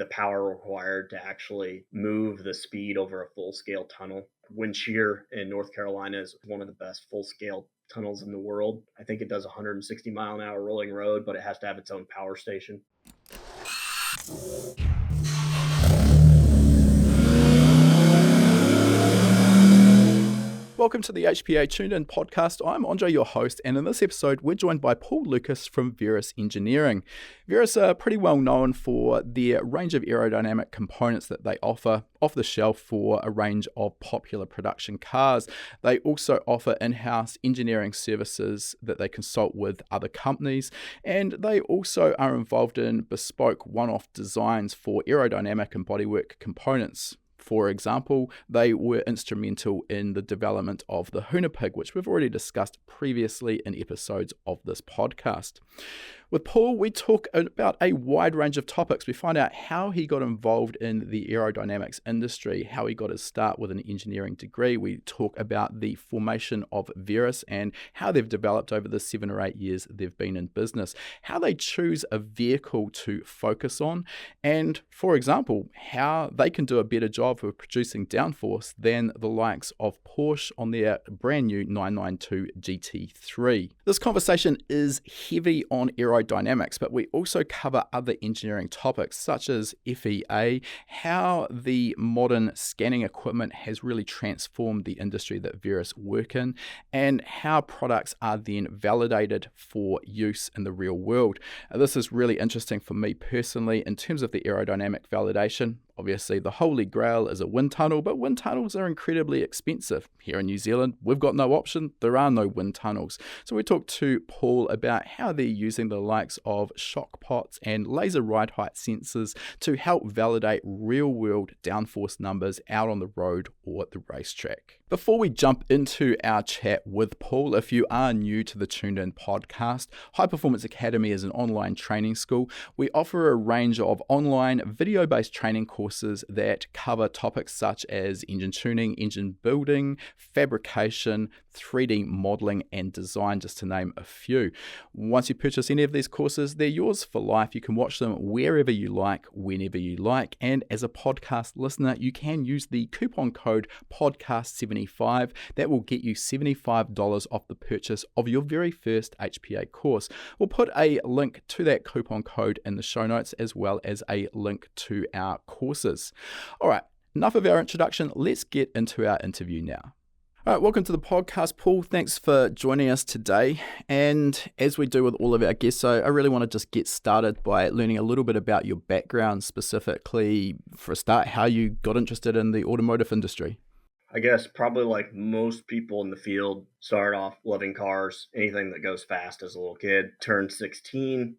the power required to actually move the speed over a full-scale tunnel. Wind Shear in North Carolina is one of the best full-scale tunnels in the world. I think it does 160 mile an hour rolling road, but it has to have its own power station. Welcome to the HPA Tuned In podcast. I'm Andre, your host, and in this episode, we're joined by Paul Lucas from Verus Engineering. Verus are pretty well known for their range of aerodynamic components that they offer off the shelf for a range of popular production cars. They also offer in-house engineering services that they consult with other companies, and they also are involved in bespoke one-off designs for aerodynamic and bodywork components. For example, they were instrumental in the development of the Hunapig, which we've already discussed previously in episodes of this podcast. With Paul, we talk about a wide range of topics. We find out how he got involved in the aerodynamics industry, how he got his start with an engineering degree. We talk about the formation of Verus and how they've developed over the 7 or 8 years they've been in business, how they choose a vehicle to focus on, and, for example, how they can do a better job of producing downforce than the likes of Porsche on their brand new 992 GT3. This conversation is heavy on aerodynamics, but we also cover other engineering topics such as FEA, how the modern scanning equipment has really transformed the industry that Verus work in, and how products are then validated for use in the real world. This is really interesting for me personally in terms of the aerodynamic validation. Obviously, the holy grail is a wind tunnel, but wind tunnels are incredibly expensive. Here in New Zealand, we've got no option. There are no wind tunnels. So we talked to Paul about how they're using the likes of shock pots and laser ride height sensors to help validate real-world downforce numbers out on the road or the racetrack. Before we jump into our chat with Paul, if you are new to the Tuned In podcast, High Performance Academy is an online training school. We offer a range of online video-based training courses that cover topics such as engine tuning, engine building, fabrication, 3D modeling, and design, just to name a few. Once you purchase any of these courses, they're yours for life. You can watch them wherever you like, whenever you like, and as a podcast listener, you can use the coupon code podcast75. That will get you $75 off the purchase of your very first HPA course. We'll put a link to that coupon code in the show notes, as well as a link to our courses. All right, enough of our introduction. Let's get into our interview now. All right, welcome to the podcast, Paul. Thanks for joining us today. And as we do with all of our guests, I really want to just get started by learning a little bit about your background, specifically, for a start, how you got interested in the automotive industry. I guess probably like most people in the field, started off loving cars, anything that goes fast as a little kid. Turned 16,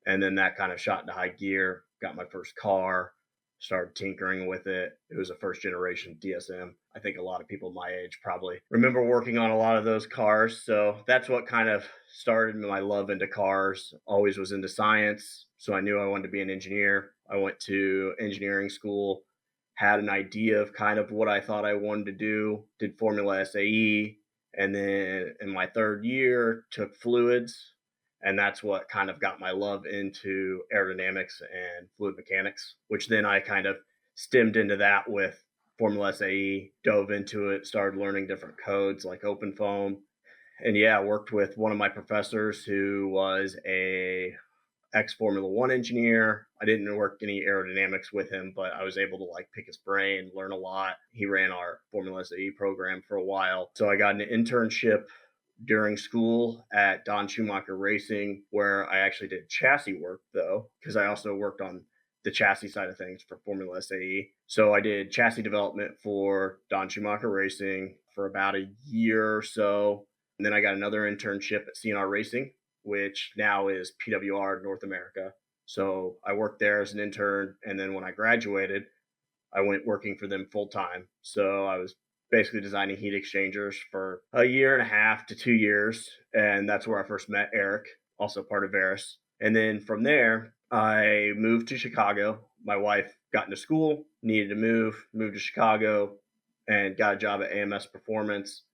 and then that kind of shot into high gear. Got my first car, started tinkering with it. It was a first generation DSM. I think a lot of people my age probably remember working on a lot of those cars. So that's what kind of started my love into cars. Always was into science, so I knew I wanted to be an engineer. I went to engineering school, had an idea of kind of what I thought I wanted to do, did Formula SAE, and then in my third year took fluids, and that's what kind of got my love into aerodynamics and fluid mechanics, which then I kind of stemmed into that with Formula SAE, dove into it, started learning different codes like OpenFoam, and worked with one of my professors who was a ex-Formula One engineer. I didn't work any aerodynamics with him, but I was able to pick his brain, learn a lot. He ran our Formula SAE program for a while. So I got an internship during school at Don Schumacher Racing, where I actually did chassis work though, because I also worked on the chassis side of things for Formula SAE. So I did chassis development for Don Schumacher Racing for about a year or so. And then I got another internship at CNR Racing, which now is PWR North America. So I worked there as an intern, and then when I graduated, I went working for them full time. So I was basically designing heat exchangers for a year and a half to 2 years, and that's where I first met Eric, also part of Verus. And then from there, I moved to Chicago. My wife got into school, needed to moved to Chicago, and got a job at AMS Performance.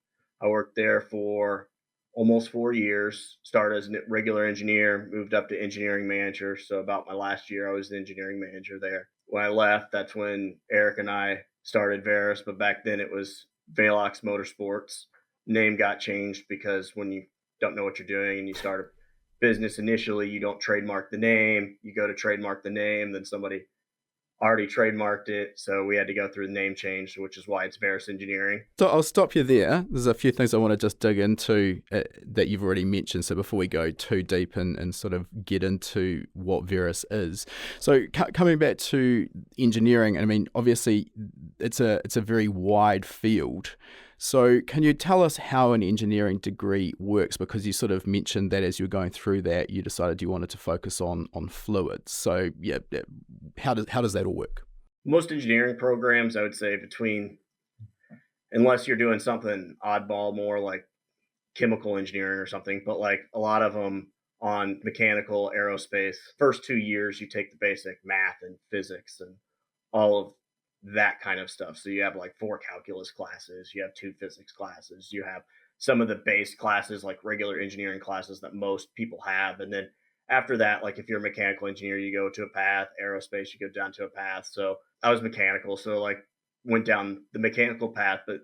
I worked there for almost 4 years, started as a regular engineer, moved up to engineering manager. So about my last year, I was the engineering manager there. when I left, that's when Eric and I started Verus, but back then it was Velox Motorsports. Name got changed because when you don't know what you're doing and you start a business initially, you don't trademark the name. You go to trademark the name, then somebody already trademarked it, so we had to go through the name change, which is why it's Verus Engineering. So I'll stop you there. There's a few things I want to just dig into that you've already mentioned. So before we go too deep and sort of get into what Verus is, so coming back to engineering, I mean, obviously it's a very wide field. So can you tell us how an engineering degree works? Because you sort of mentioned that as you were going through that, you decided you wanted to focus on fluids. So yeah, how does that all work? Most engineering programs, I would say, unless you're doing something oddball, more like chemical engineering or something, but like a lot of them on mechanical, aerospace, first 2 years, you take the basic math and physics and all of that kind of stuff. So you have like 4 calculus classes, you have 2 physics classes, you have some of the base classes, like regular engineering classes that most people have. And then after that, like if you're a mechanical engineer, you go to a path, aerospace, you go down to a path. So I was mechanical, so like went down the mechanical path, but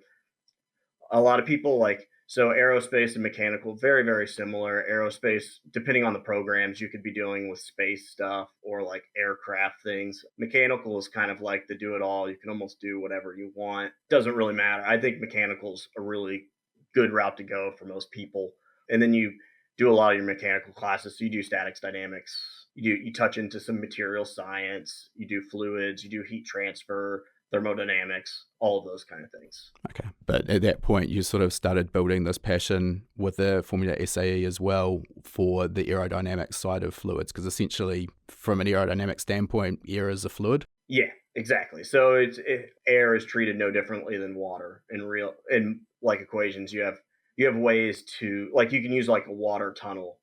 a lot of people so aerospace and mechanical, very, very similar. Aerospace, depending on the programs, you could be dealing with space stuff or like aircraft things. Mechanical is kind of like the do-it-all. You can almost do whatever you want. Doesn't really matter. I think mechanical's a really good route to go for most people. And then you do a lot of your mechanical classes. So you do statics, dynamics. You touch into some material science. You do fluids. You do heat transfer, thermodynamics, all of those kind of things. Okay. But at that point, you sort of started building this passion with the Formula SAE as well for the aerodynamic side of fluids, because essentially, from an aerodynamic standpoint, air is a fluid. Yeah, exactly. So air is treated no differently than water in like equations. You have ways to, like, you can use like a water tunnel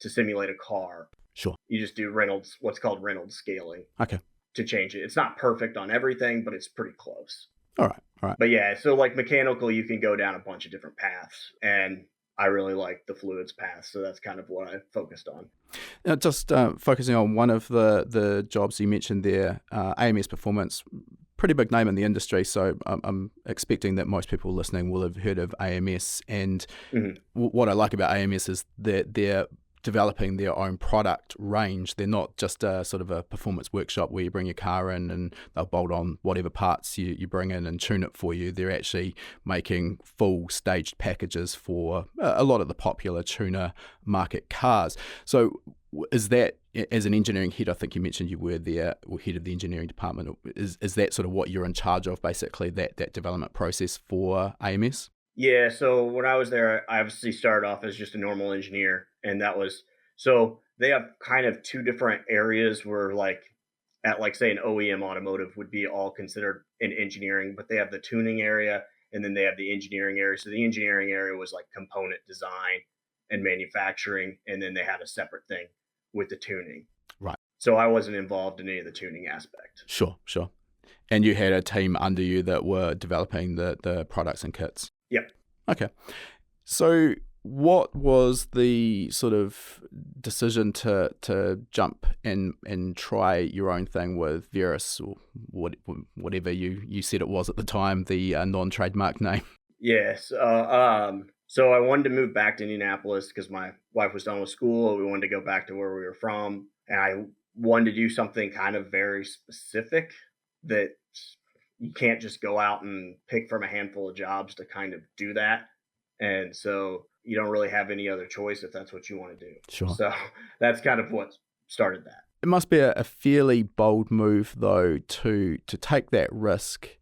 to simulate a car. Sure. You just do what's called Reynolds scaling. Okay. To change it. It's not perfect on everything, but it's pretty close. All right. But yeah, so like mechanical, you can go down a bunch of different paths, and I really like the fluids path, so that's kind of what I focused on. Now, just focusing on one of the jobs you mentioned there, AMS Performance, pretty big name in the industry, so I'm expecting that most people listening will have heard of AMS. And what I like about AMS is that they're developing their own product range. They're not just a sort of a performance workshop where you bring your car in and they'll bolt on whatever parts you bring in and tune it for you. They're actually making full staged packages for a lot of the popular tuner market cars. So is that, as an engineering head, I think you mentioned you were there, or head of the engineering department, is that sort of what you're in charge of, basically, that development process for AMS? Yeah, so when I was there, I obviously started off as just a normal engineer, and so they have kind of 2 different areas where say an OEM automotive would be all considered in engineering, but they have the tuning area and then they have the engineering area. So the engineering area was like component design and manufacturing, and then they had a separate thing with the tuning. Right. So I wasn't involved in any of the tuning aspect. Sure. And you had a team under you that were developing the products and kits? Yep. Okay. So what was the sort of decision to jump and try your own thing with Verus, or whatever you said it was at the time, the non-trademark name? Yes. So I wanted to move back to Indianapolis because my wife was done with school. We wanted to go back to where we were from. And I wanted to do something kind of very specific that you can't just go out and pick from a handful of jobs to kind of do that. And so you don't really have any other choice if that's what you want to do. Sure. So that's kind of what started that. It must be a fairly bold move, though, to take that risk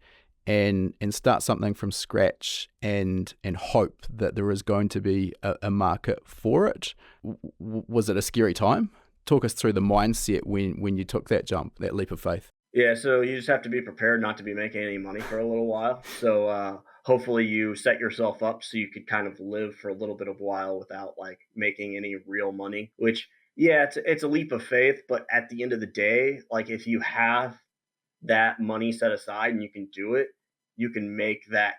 and start something from scratch and hope that there is going to be a market for it. Was it a scary time? Talk us through the mindset when you took that jump, that leap of faith. Yeah, so you just have to be prepared not to be making any money for a little while. So hopefully you set yourself up so you could kind of live for a little bit of a while without like making any real money, which, yeah, it's a leap of faith. But at the end of the day, like if you have that money set aside and you can do it, you can make that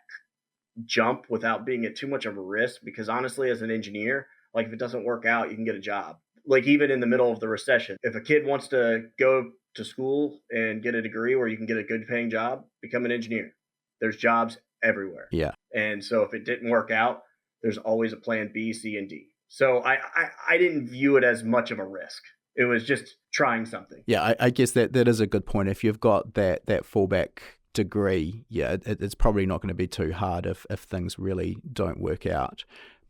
jump without being at too much of a risk. Because honestly, as an engineer, like if it doesn't work out, you can get a job. Like even in the middle of the recession, if a kid wants to go to school and get a degree where you can get a good paying job, become an engineer. There's jobs everywhere. Yeah. And so if it didn't work out, there's always a plan B, C, and D. So I didn't view it as much of a risk. It was just trying something. Yeah, I guess that is a good point. If you've got that fallback degree, yeah, it's probably not going to be too hard if things really don't work out.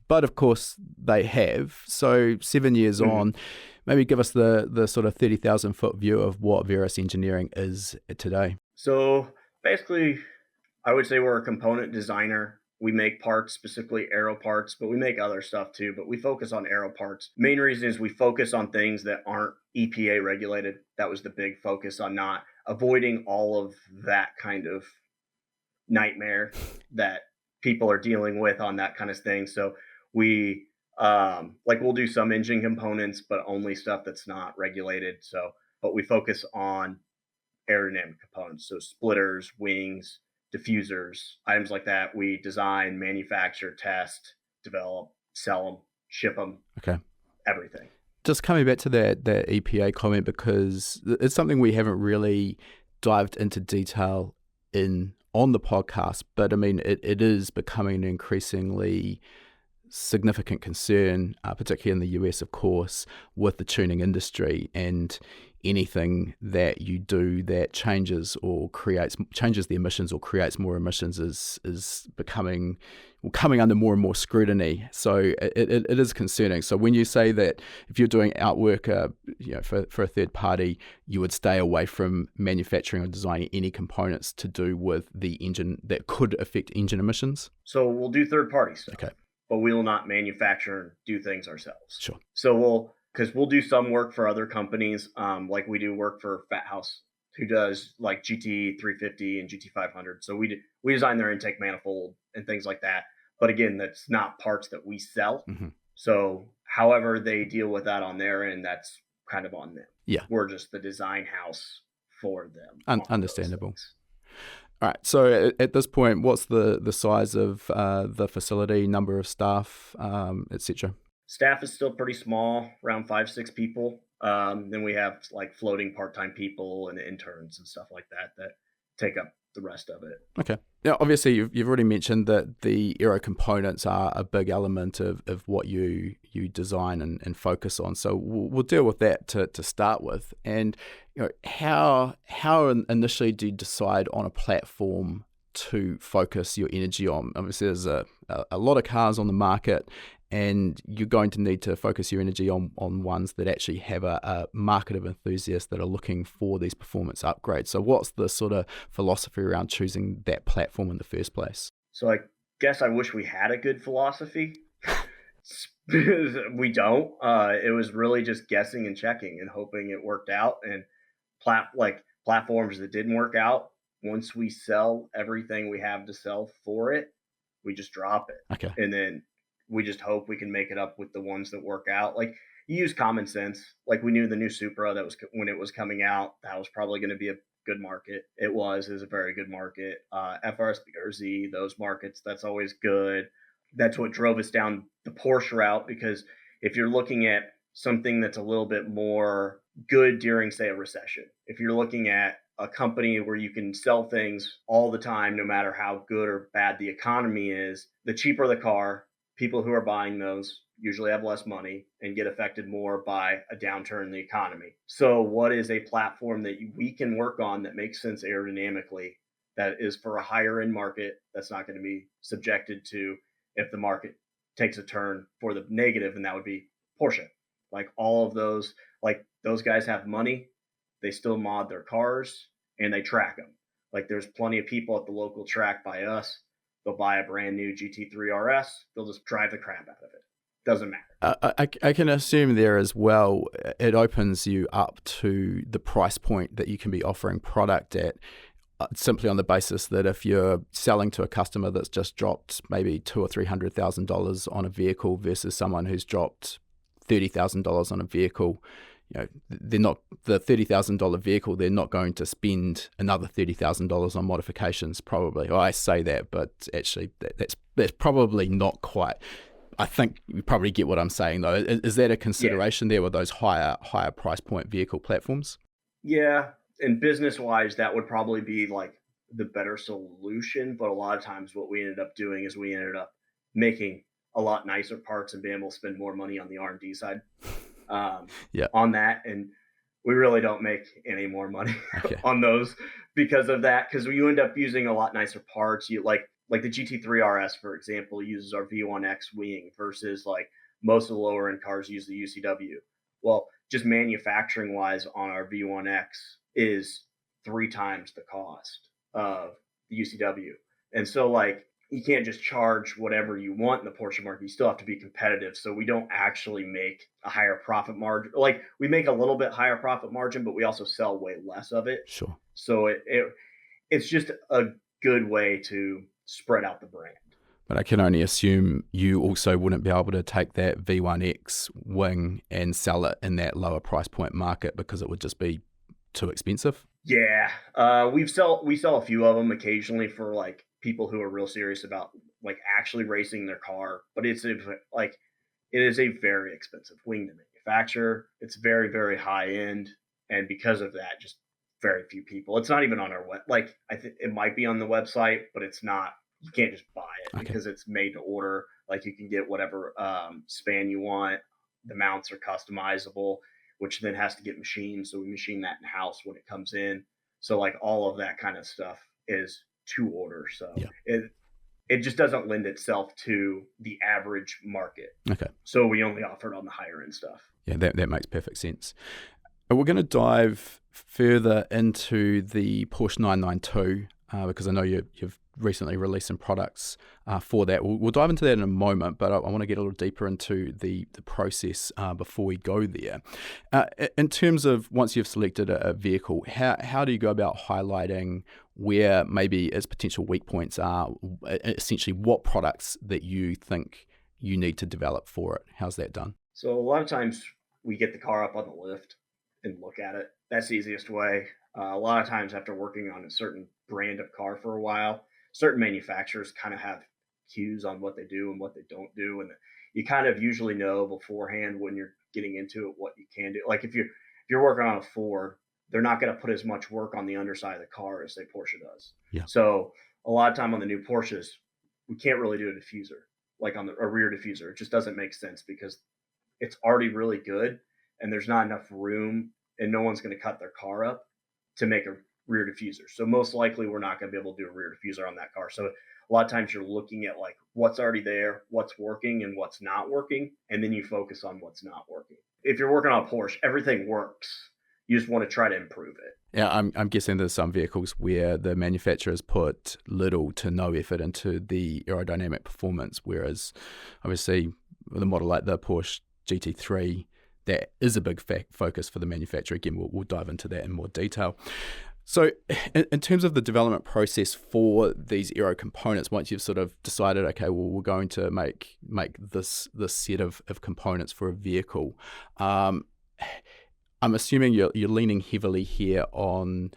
But of course they have. So 7 years on, maybe give us the sort of 30,000 foot view of what Verus Engineering is today. So basically, I would say we're a component designer. We make parts, specifically Aero parts, but we make other stuff too. But we focus on Aero parts. Main reason is we focus on things that aren't EPA regulated. That was the big focus, on not avoiding all of that kind of nightmare that people are dealing with on that kind of thing. So we we'll do some engine components, but only stuff that's not regulated. So, but we focus on aerodynamic components, so splitters, wings, diffusers, items like that. We design, manufacture, test, develop, sell them, ship them. Okay. Everything. Just coming back to that EPA comment, because it's something we haven't really dived into detail on the podcast, but I mean, it is becoming an increasingly significant concern, particularly in the US, of course, with the tuning industry, and anything that you do that changes the emissions or creates more emissions is coming under more and more scrutiny. So it is concerning. So when you say that if you're doing outwork for a third party, you would stay away from manufacturing or designing any components to do with the engine that could affect engine emissions? So we'll do third party stuff. Okay. But we will not manufacture and do things ourselves. Sure. So we'll do some work for other companies, like we do work for Fat House, who does like GT350 and GT500. So we design their intake manifold and things like that. But again, that's not parts that we sell. Mm-hmm. So however they deal with that on their end, that's kind of on them. Yeah. We're just the design house for them. Understandable. All right. So at this point, what's the size of the facility, number of staff, etc.? Staff is still pretty small, around 5-6 people. Then we have like floating part-time people and interns and stuff like that take up the rest of it. Okay. Now, obviously, you've already mentioned that the Aero components are a big element of what you design and focus on. So we'll deal with that to start with. And how initially do you decide on a platform to focus your energy on? Obviously, there's a lot of cars on the market, and you're going to need to focus your energy on ones that actually have a market of enthusiasts that are looking for these performance upgrades. So what's the sort of philosophy around choosing that platform in the first place? So I guess I wish we had a good philosophy. We don't. It was really just guessing and checking and hoping it worked out. And platforms that didn't work out, once we sell everything we have to sell for it, we just drop it. Okay. And then we just hope we can make it up with the ones that work out. Like, you use common sense. Like, we knew the new Supra, that was when it was coming out, that was probably going to be a good market. It was a very good market. FRS BRZ, those markets, that's always good. That's what drove us down the Porsche route, because if you're looking at something that's a little bit more good during, say, a recession, if you're looking at a company where you can sell things all the time, no matter how good or bad the economy is, the cheaper the car, people who are buying those usually have less money and get affected more by a downturn in the economy. So what is a platform that we can work on that makes sense aerodynamically, that is for a higher end market, that's not going to be subjected to if the market takes a turn for the negative? And that would be Porsche. Like, all of those, like, those guys have money, they still mod their cars and they track them. Like, there's plenty of people at the local track by us, they'll buy a brand new GT3 RS, they'll just drive the crap out of it. Doesn't matter. I can assume there as well, it opens you up to the price point that you can be offering product at, simply on the basis that if you're selling to a customer that's just dropped maybe $200,000 or $300,000 on a vehicle versus someone who's dropped $30,000 on a vehicle, they're not, the $30,000 vehicle, they're not going to spend another $30,000 on modifications, probably. Well, I say that, but actually that's probably not quite. I think you probably get what I'm saying, though. Is that a consideration there with those higher price point vehicle platforms? Yeah, and business wise, that would probably be like the better solution. But a lot of times, what we ended up doing is we ended up making a lot nicer parts and being able to spend more money on the R&D side um, Yeah. on that. And we really don't make any more money Okay. on those because of that. Because you end up using a lot nicer parts. You like the GT3 RS, for example, uses our V1X wing versus like most of the lower end cars use the UCW. Well, just manufacturing wise on our V1X is 3 times the cost of the UCW. And so like you can't just charge whatever you want in the Porsche market. You still have to be competitive. So we don't actually make a higher profit margin. Like we make a little bit higher profit margin, but we also sell way less of it. Sure. So it's just a good way to spread out the brand. But I can only assume you also wouldn't be able to take that V1X wing and sell it in that lower price point market because it would just be too expensive. Yeah, we sell a few of them occasionally for like people who are real serious about like actually racing their car, but it is a very expensive wing to manufacture. It's very, very high end, and because of that, just very few people. It's not even on our web. Like I think it might be on the website, but it's not. You can't just buy it because it's made to order. Like you can get whatever span you want. The mounts are customizable, which then has to get machined. So we machine that in house when it comes in. So like all of that kind of stuff is to order. So it just doesn't lend itself to the average market. Okay. So we only offer it on the higher end stuff. Yeah, that makes perfect sense. We're going to dive further into the Porsche 992 because I know you've recently released some products for that. We'll dive into that in a moment, but I want to get a little deeper into the process before we go there. In terms of once you've selected a vehicle, how do you go about highlighting where maybe its potential weak points are, essentially what products that you think you need to develop for it? How's that done? So a lot of times we get the car up on the lift and look at it. That's the easiest way. A lot of times after working on a certain brand of car for a while, certain manufacturers kind of have cues on what they do and what they don't do. And you kind of usually know beforehand when you're getting into it what you can do. Like if you're working on a Ford, they're not going to put as much work on the underside of the car as say Porsche does. Yeah. So a lot of time on the new Porsches, we can't really do a diffuser, like on a rear diffuser. It just doesn't make sense because it's already really good and there's not enough room and no one's going to cut their car up to make a rear diffuser. So most likely we're not going to be able to do a rear diffuser on that car. So a lot of times you're looking at like what's already there, what's working and what's not working, and then you focus on what's not working. If you're working on a Porsche, everything works. You just want to try to improve it. Yeah, I'm guessing there's some vehicles where the manufacturers put little to no effort into the aerodynamic performance, whereas obviously with a model like the Porsche GT3, that is a big focus for the manufacturer. Again, we'll dive into that in more detail. So in terms of the development process for these aero components, once you've sort of decided, okay, well, we're going to make this set of components for a vehicle, I'm assuming you're leaning heavily here on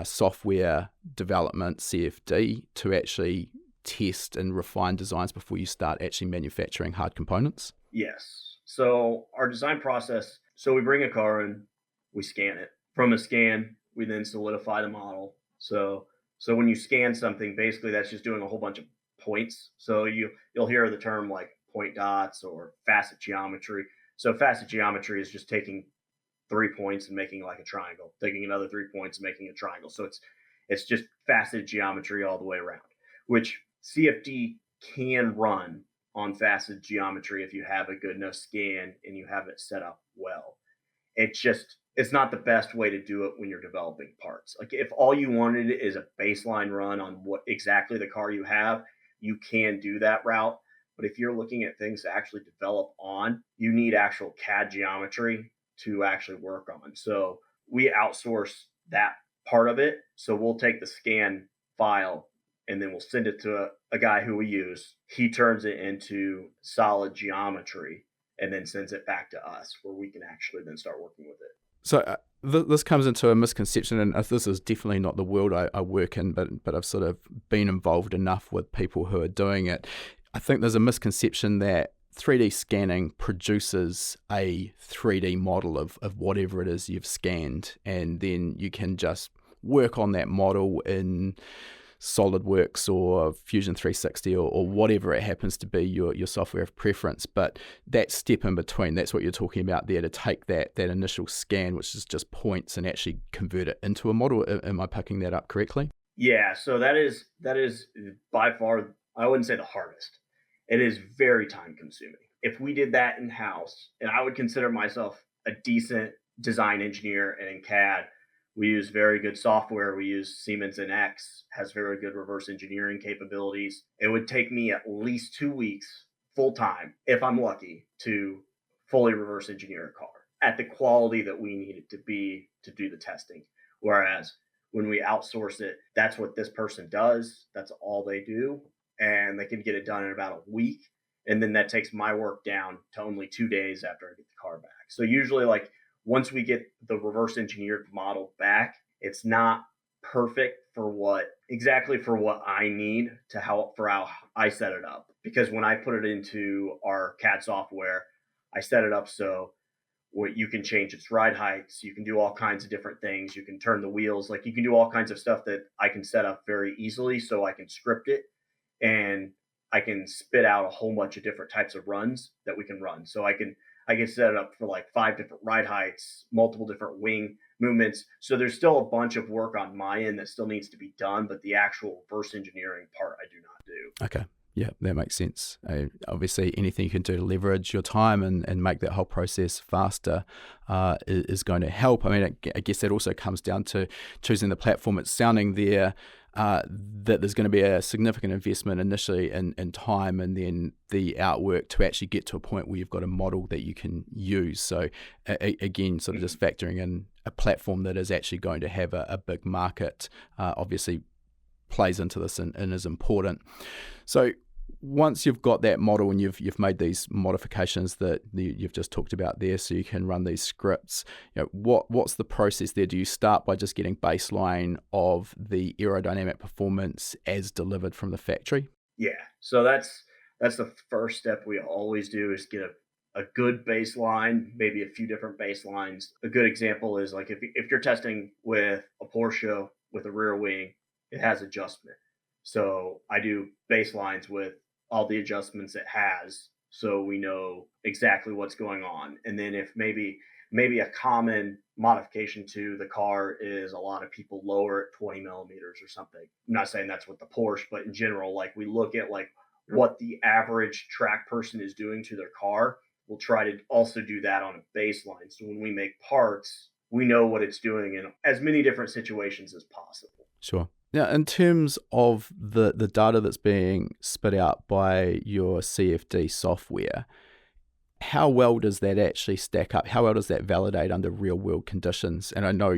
software development, CFD, to actually test and refine designs before you start actually manufacturing hard components? Yes. So our design process, so we bring a car in, we scan it. From a scan, we then solidify the model. So when you scan something, basically that's just doing a whole bunch of points. So you'll hear the term like point dots or facet geometry. So facet geometry is just taking 3 points and making like a triangle, taking another 3 points and making a triangle. So it's just facet geometry all the way around, which CFD can run on facet geometry if you have a good enough scan and you have it set up well. It's not the best way to do it when you're developing parts. Like if all you wanted is a baseline run on what exactly the car you have, you can do that route. But if you're looking at things to actually develop on, you need actual CAD geometry to actually work on. So we outsource that part of it. So we'll take the scan file and then we'll send it to a guy who we use. He turns it into solid geometry and then sends it back to us where we can actually then start working with it. So this comes into a misconception, and this is definitely not the world I work in, but I've sort of been involved enough with people who are doing it. I think there's a misconception that 3D scanning produces a 3D model of whatever it is you've scanned, and then you can just work on that model in SolidWorks or Fusion 360 or whatever it happens to be, your software of preference. But that step in between, that's what you're talking about there, to take that initial scan, which is just points, and actually convert it into a model. Am I picking that up correctly? Yeah, so that is by far, I wouldn't say the hardest. It is very time consuming. If we did that in house, and I would consider myself a decent design engineer, and in CAD, we use very good software. We use Siemens NX, has very good reverse engineering capabilities. It would take me at least 2 weeks full time, if I'm lucky, to fully reverse engineer a car at the quality that we need it to be to do the testing. Whereas when we outsource it, that's what this person does. That's all they do. And they can get it done in about a week. And then that takes my work down to only 2 days after I get the car back. So usually, like, once we get the reverse engineered model back, it's not perfect for what I need to help for how I set it up. Because when I put it into our CAD software, I set it up so what you can change its ride heights, you can do all kinds of different things, you can turn the wheels, like you can do all kinds of stuff that I can set up very easily, so I can script it and I can spit out a whole bunch of different types of runs that we can run. So I can set it up for like 5 different ride heights, multiple different wing movements. So there's still a bunch of work on my end that still needs to be done, but the actual reverse engineering part I do not do. Okay. Yeah, that makes sense. Obviously, anything you can do to leverage your time and make that whole process faster is going to help. I mean, I guess that also comes down to choosing the platform. It's sounding there that there's going to be a significant investment initially in time, and then the outwork to actually get to a point where you've got a model that you can use. So again, sort of just factoring in a platform that is actually going to have a big market, obviously plays into this and is important. So once you've got that model and you've made these modifications that you've just talked about there, so you can run these scripts, what's the process there? Do you start by just getting baseline of the aerodynamic performance as delivered from the factory? Yeah, so that's the first step we always do, is get a good baseline, maybe a few different baselines. A good example is like if you're testing with a Porsche with a rear wing, it has adjustment. So I do baselines with all the adjustments it has, so we know exactly what's going on. And then if maybe a common modification to the car is a lot of people lower at 20 millimeters or something. I'm not saying that's what the Porsche, but in general, like we look at like what the average track person is doing to their car. We'll try to also do that on a baseline. So when we make parts, we know what it's doing in as many different situations as possible. Sure. Now, in terms of the data that's being spit out by your CFD software, how well does that actually stack up? How well does that validate under real world conditions? And I know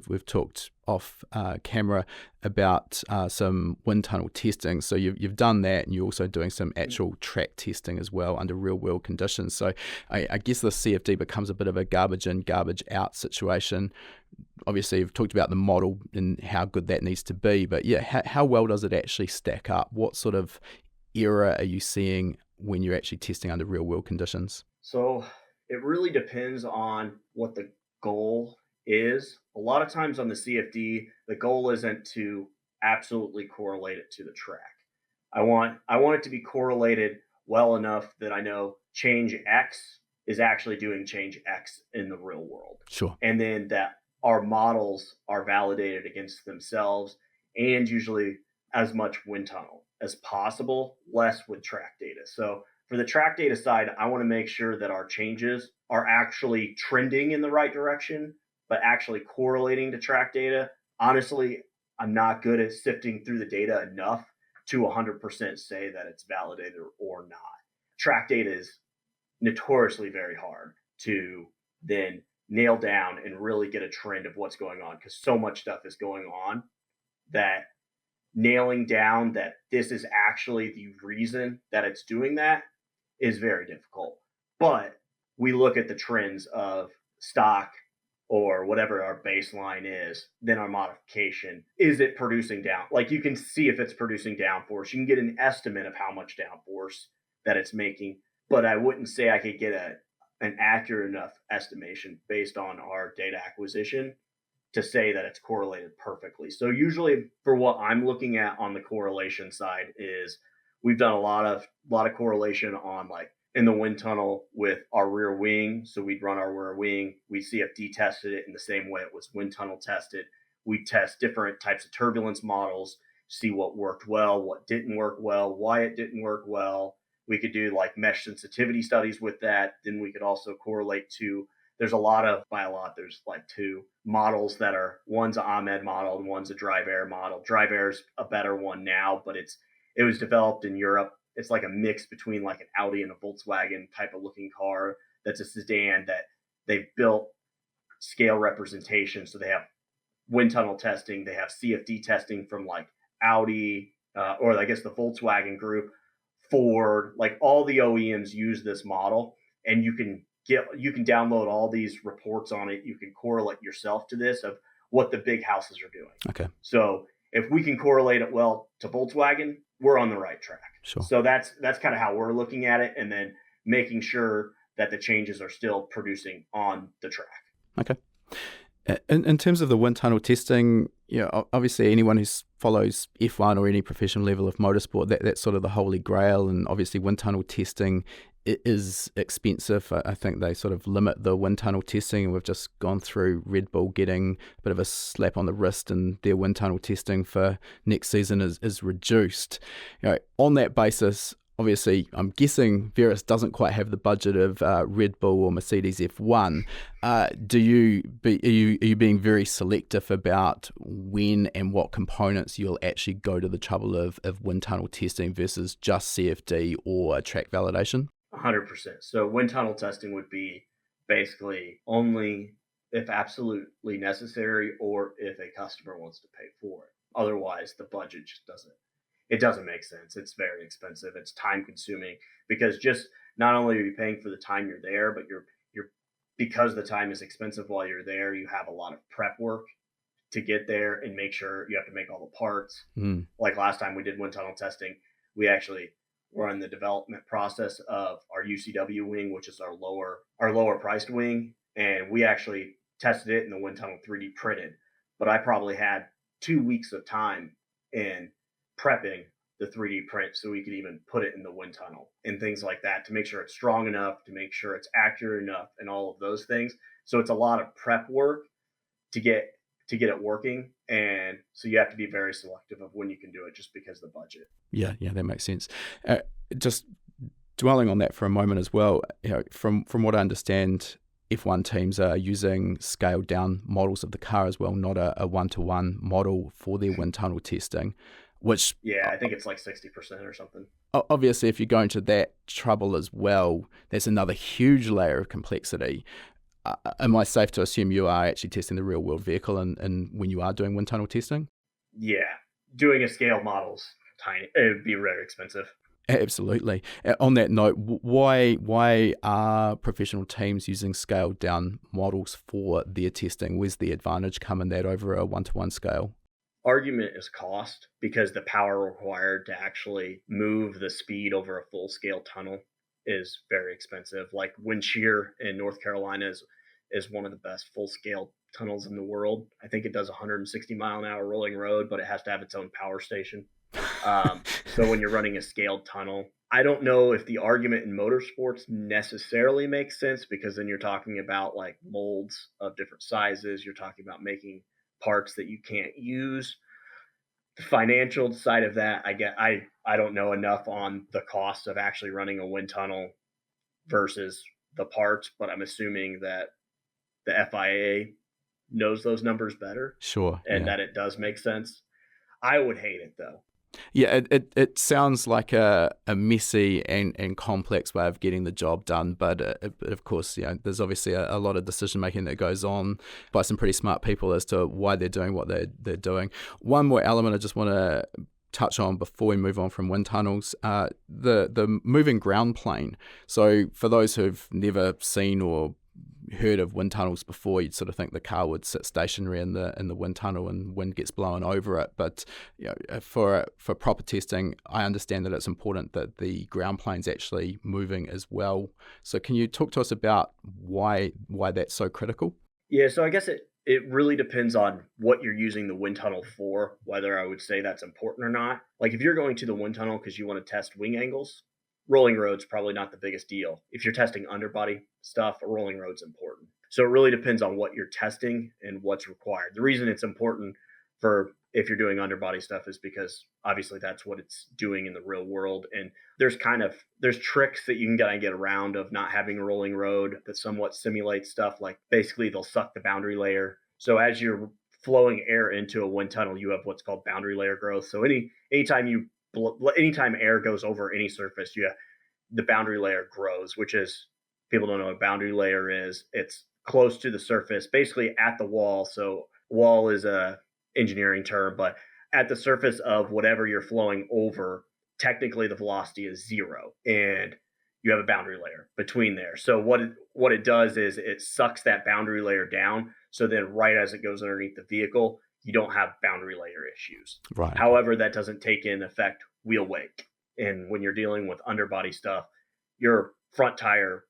we've talked off camera about some wind tunnel testing. So you've done that, and you're also doing some actual track testing as well under real world conditions. So I guess the CFD becomes a bit of a garbage in, garbage out situation. Obviously, you've talked about the model and how good that needs to be, but yeah, how well does it actually stack up? What sort of error are you seeing when you're actually testing under real world conditions? So it really depends on what the goal is. A lot of times on the CFD, the goal isn't to absolutely correlate it to the track. I want it to be correlated well enough that I know change X is actually doing change X in the real world. Sure. And then that our models are validated against themselves, and usually as much wind tunnel as possible, less with track data. So for the track data side, I want to make sure that our changes are actually trending in the right direction, but actually correlating to track data. Honestly, I'm not good at sifting through the data enough to 100% say that it's validated or not. Track data is notoriously very hard to then nail down and really get a trend of what's going on, because so much stuff is going on that nailing down that this is actually the reason that it's doing that is very difficult. But we look at the trends of stock or whatever our baseline is, then our modification. Is it producing down? Like you can see if it's producing downforce. You can get an estimate of how much downforce that it's making. but I wouldn't say I could get an accurate enough estimation based on our data acquisition to say that it's correlated perfectly. So usually for what I'm looking at on the correlation side is we've done a lot of correlation on like in the wind tunnel with our rear wing. So we'd run our rear wing. We CFD tested it in the same way it was wind tunnel tested. We test different types of turbulence models, see what worked well, what didn't work well, why it didn't work well. We could do like mesh sensitivity studies with that. Then we could also correlate to, there's like two models that are, one's an AMS model and one's a Drive Air model. Drive Air is a better one now, but it was developed in Europe. It's like a mix between like an Audi and a Volkswagen type of looking car. That's a sedan that they've built scale representation. So they have wind tunnel testing. They have CFD testing from like Audi, or I guess the Volkswagen group, Ford, like all the OEMs use this model, and you can download all these reports on it. You can correlate yourself to this of what the big houses are doing. Okay. So if we can correlate it well to Volkswagen, we're on the right track. Sure. So that's kind of how we're looking at it, and then making sure that the changes are still producing on the track. Okay. In terms of the wind tunnel testing, obviously anyone who follows F1 or any professional level of motorsport, that's sort of the holy grail. And obviously wind tunnel testing is expensive. I think they sort of limit the wind tunnel testing, and we've just gone through Red Bull getting a bit of a slap on the wrist, and their wind tunnel testing for next season is reduced. On that basis, obviously, I'm guessing Verus doesn't quite have the budget of Red Bull or Mercedes F1. Are you being very selective about when and what components you'll actually go to the trouble of wind tunnel testing versus just CFD or track validation? 100%. So wind tunnel testing would be basically only if absolutely necessary or if a customer wants to pay for it. Otherwise, the budget just doesn't make sense. It's very expensive. It's time consuming, because just not only are you paying for the time you're there, but you're because the time is expensive while you're there, you have a lot of prep work to get there and make sure you have to make all the parts. Like last time we did wind tunnel testing, we actually were in the development process of our UCW wing, which is our lower priced wing. And we actually tested it in the wind tunnel 3D printed, but I probably had 2 weeks of time in prepping the 3D print so we could even put it in the wind tunnel and things like that to make sure it's strong enough, to make sure it's accurate enough, and all of those things. So it's a lot of prep work to get it working, and so you have to be very selective of when you can do it just because of the budget. Yeah, that makes sense. Just dwelling on that for a moment as well, from what I understand, F1 teams are using scaled down models of the car as well, not a one-to-one model for their wind tunnel testing. Which, I think it's like 60% or something. Obviously, if you're going to that trouble as well, there's another huge layer of complexity. Am I safe to assume you are actually testing the real world vehicle and when you are doing wind tunnel testing? Yeah, doing a scale model's tiny. It would be very expensive. Absolutely. On that note, why are professional teams using scaled down models for their testing? Where's the advantage come in that over a one-to-one scale? Argument is cost, because the power required to actually move the speed over a full scale tunnel is very expensive. Like Wind Shear in North Carolina is one of the best full scale tunnels in the world. I think it does 160 mile an hour rolling road, but it has to have its own power station. So when you're running a scaled tunnel, I don't know if the argument in motorsports necessarily makes sense, because then you're talking about like molds of different sizes. You're talking about making parts that you can't use. The financial side of that, I don't know enough on the cost of actually running a wind tunnel versus the parts, but I'm assuming that the FIA knows those numbers better. Sure. And that it does make sense. I would hate it though. Yeah, it sounds like a messy and complex way of getting the job done, but of course, there's obviously a lot of decision making that goes on by some pretty smart people as to why they're doing what they're doing. One more element I just want to touch on before we move on from wind tunnels, the moving ground plane. So for those who've never seen or heard of wind tunnels before, you'd sort of think the car would sit stationary in the wind tunnel and wind gets blown over it. But for proper testing, I understand that it's important that the ground plane's actually moving as well. So can you talk to us about why that's so critical? Yeah, so I guess it really depends on what you're using the wind tunnel for, whether I would say that's important or not. Like if you're going to the wind tunnel because you want to test wing angles, rolling road's probably not the biggest deal. If you're testing underbody stuff, a rolling road's important. So it really depends on what you're testing and what's required. The reason it's important for if you're doing underbody stuff is because obviously that's what it's doing in the real world. And there's tricks that you can kind of get around of not having a rolling road that somewhat simulates stuff. Like basically they'll suck the boundary layer. So as you're flowing air into a wind tunnel, you have what's called boundary layer growth. So anytime air goes over any surface, the boundary layer grows, which is, people don't know what boundary layer is. It's close to the surface, basically at the wall. So wall is a engineering term, but at the surface of whatever you're flowing over, technically the velocity is zero, and you have a boundary layer between there. So what it does is it sucks that boundary layer down. So then right as it goes underneath the vehicle, you don't have boundary layer issues. Right. However, that doesn't take in effect wheel wake. And when you're dealing with underbody stuff, your front tire,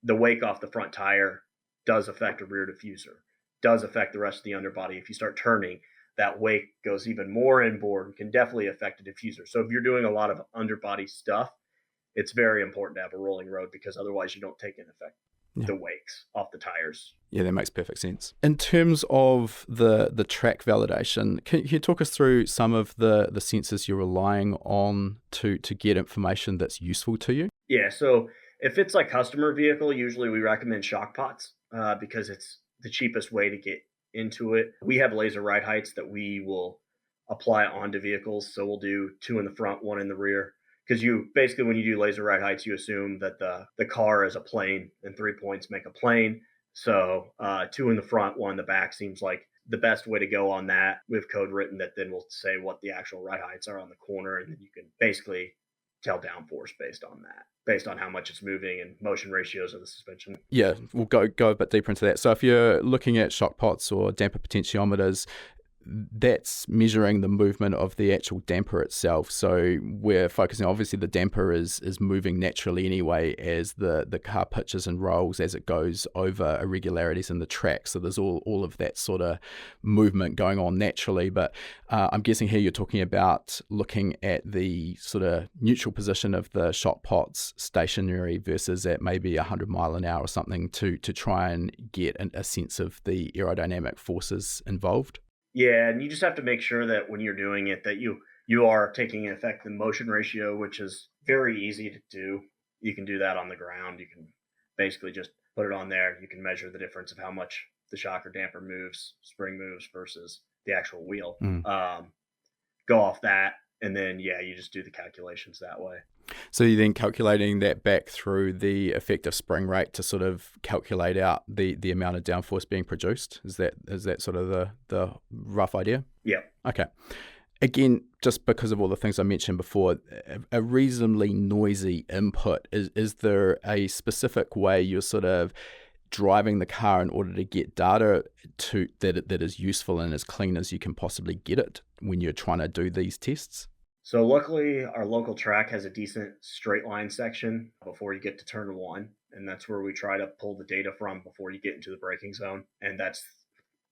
the wake off the front tire does affect a rear diffuser, does affect the rest of the underbody. If you start turning, that wake goes even more inboard and can definitely affect a diffuser. So if you're doing a lot of underbody stuff, it's very important to have a rolling road because otherwise you don't take in effect the wakes off the tires. Yeah, that makes perfect sense. In terms of the track validation, can you talk us through some of the sensors you're relying on to get information that's useful to you? Yeah, so if it's like customer vehicle, usually we recommend shock pots because it's the cheapest way to get into it. We have laser ride heights that we will apply onto vehicles. So we'll do 2 in the front, 1 in the rear. Because you basically, when you do laser ride heights, you assume that the car is a plane and 3 points make a plane. So 2 in the front, 1 in the back seems like the best way to go on that. We have code written that then will say what the actual ride heights are on the corner, and then you can basically tell downforce based on that, based on how much it's moving and motion ratios of the suspension. Yeah, we'll go a bit deeper into that. So if you're looking at shock pots or damper potentiometers, that's measuring the movement of the actual damper itself. So we're focusing, obviously the damper is moving naturally anyway as the car pitches and rolls as it goes over irregularities in the track. So there's all of that sort of movement going on naturally. But I'm guessing here you're talking about looking at the sort of neutral position of the shock pots stationary versus at maybe 100 mile an hour or something to try and get a sense of the aerodynamic forces involved. Yeah, and you just have to make sure that when you're doing it that you are taking into effect the motion ratio, which is very easy to do. You can do that on the ground. You can basically just put it on there. You can measure the difference of how much the shock or damper moves, spring moves versus the actual wheel. Go off that, and then you just do the calculations that way. So you're then calculating that back through the effective spring rate to sort of calculate out the amount of downforce being produced. Is that sort of the rough idea? Yeah. Okay. Again, just because of all the things I mentioned before, a reasonably noisy input, is there a specific way you're sort of driving the car in order to get data that is useful and as clean as you can possibly get it when you're trying to do these tests? So luckily, our local track has a decent straight line section before you get to turn 1, and that's where we try to pull the data from before you get into the braking zone, and that's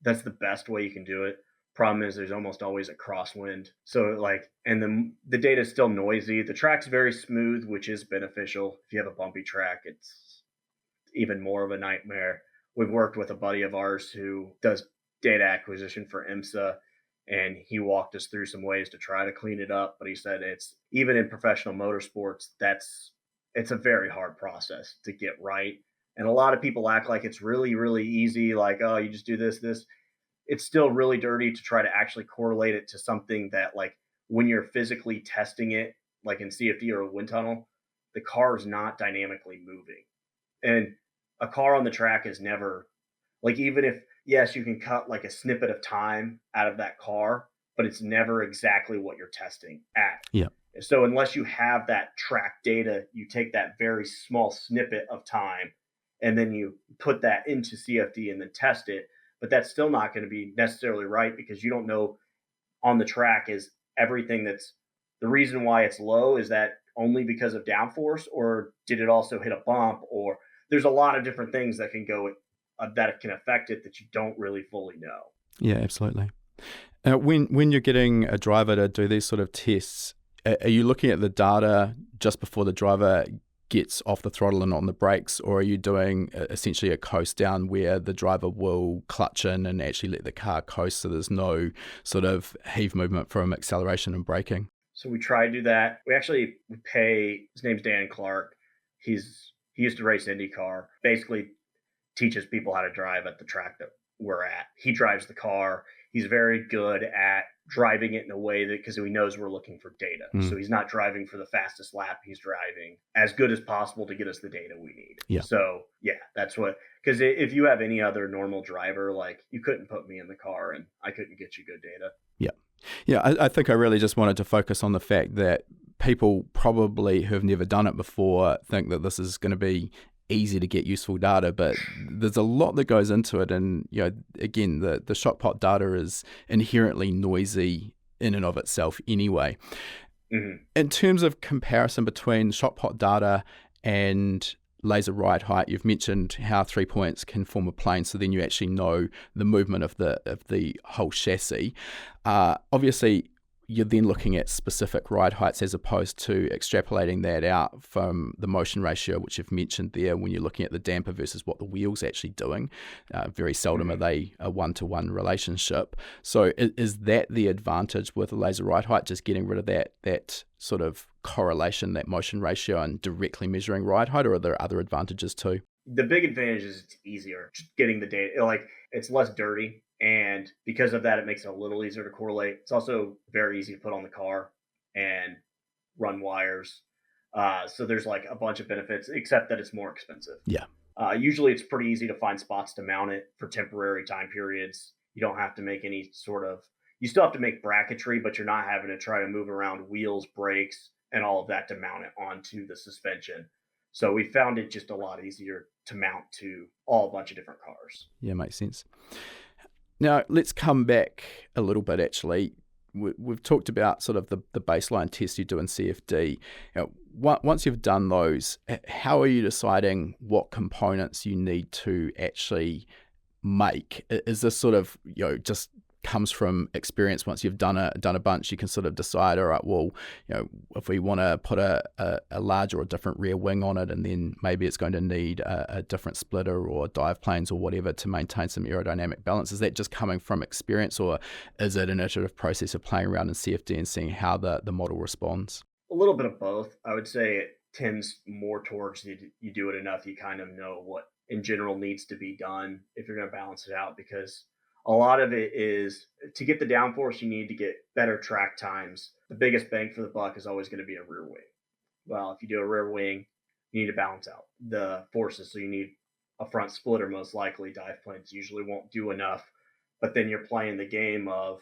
the best way you can do it. Problem is there's almost always a crosswind, so and the data is still noisy. The track's very smooth, which is beneficial. If you have a bumpy track, it's even more of a nightmare. We've worked with a buddy of ours who does data acquisition for IMSA, and he walked us through some ways to try to clean it up. But he said it's, even in professional motorsports, it's a very hard process to get right. And a lot of people act like it's really, really easy. Like, oh, you just do this. It's still really dirty to try to actually correlate it to something that, like, when you're physically testing it, like in CFD or a wind tunnel, the car is not dynamically moving. And a car on the track is never, like, even if, yes, you can cut like a snippet of time out of that car, but it's never exactly what you're testing at. Yeah. So unless you have that track data, you take that very small snippet of time and then you put that into CFD and then test it. But that's still not going to be necessarily right, because you don't know on the track is everything that's the reason why it's low. Is that only because of downforce, or did it also hit a bump? Or there's a lot of different things that can go that can affect it that you don't really fully know. Yeah, absolutely. When you're getting a driver to do these sort of tests, are you looking at the data just before the driver gets off the throttle and on the brakes, or are you doing essentially a coast down where the driver will clutch in and actually let the car coast so there's no sort of heave movement from acceleration and braking? So we try to do that. We pay, his name's Dan Clark. He used to race IndyCar, basically teaches people how to drive at the track that we're at. He drives the car. He's very good at driving it in a way that, because he knows we're looking for data. So he's not driving for the fastest lap. He's driving as good as possible to get us the data we need. Yeah. So yeah, that's what, because if you have any other normal driver, like, you couldn't put me in the car and I couldn't get you good data. Yeah. Yeah. I think I really just wanted to focus on the fact that people probably who have never done it before think that this is going to be easy to get useful data, but there's a lot that goes into it. And, again, the shock pot data is inherently noisy in and of itself anyway. Mm-hmm. In terms of comparison between shock pot data and laser ride height, you've mentioned how 3 points can form a plane, so then you actually know the movement of the whole chassis. Obviously, you're then looking at specific ride heights as opposed to extrapolating that out from the motion ratio, which you've mentioned there when you're looking at the damper versus what the wheel's actually doing. Very seldom are they a one-to-one relationship. So is that the advantage with a laser ride height, just getting rid of that sort of correlation, that motion ratio, and directly measuring ride height, or are there other advantages too? The big advantage is it's easier just getting the data. Like, it's less dirty. And because of that, it makes it a little easier to correlate. It's also very easy to put on the car and run wires. So there's like a bunch of benefits, except that it's more expensive. Yeah. Usually it's pretty easy to find spots to mount it for temporary time periods. You don't have to make any sort of, you still have to make bracketry, but you're not having to try to move around wheels, brakes, and all of that to mount it onto the suspension. So we found it just a lot easier to mount to a bunch of different cars. Yeah, makes sense. Now, let's come back a little bit, actually. We've talked about sort of the baseline test you do in CFD. Once you've done those, how are you deciding what components you need to actually make? Is this sort of, just comes from experience? Once you've done a bunch, you can sort of decide, all right, well, if we want to put a larger or different rear wing on it, and then maybe it's going to need a different splitter or dive planes or whatever to maintain some aerodynamic balance. Is that just coming from experience, or is it an iterative process of playing around in CFD and seeing how the model responds? A little bit of both. I would say it tends more towards you do it enough, you kind of know what in general needs to be done if you're going to balance it out, because a lot of it is to get the downforce, you need to get better track times. The biggest bang for the buck is always going to be a rear wing. Well, if you do a rear wing, you need to balance out the forces. So you need a front splitter, most likely. Dive planes usually won't do enough. But then you're playing the game of,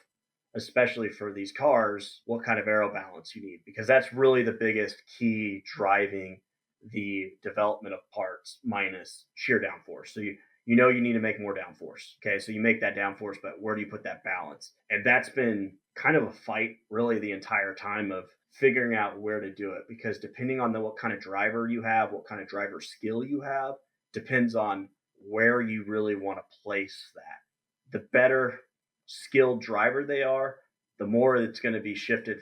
especially for these cars, what kind of aero balance you need, because that's really the biggest key driving the development of parts minus sheer downforce. So you need to make more downforce. Okay, so you make that downforce, but where do you put that balance? And that's been kind of a fight really the entire time of figuring out where to do it, because depending on what kind of driver you have, what kind of driver skill you have, depends on where you really want to place that. The better skilled driver they are, the more it's going to be shifted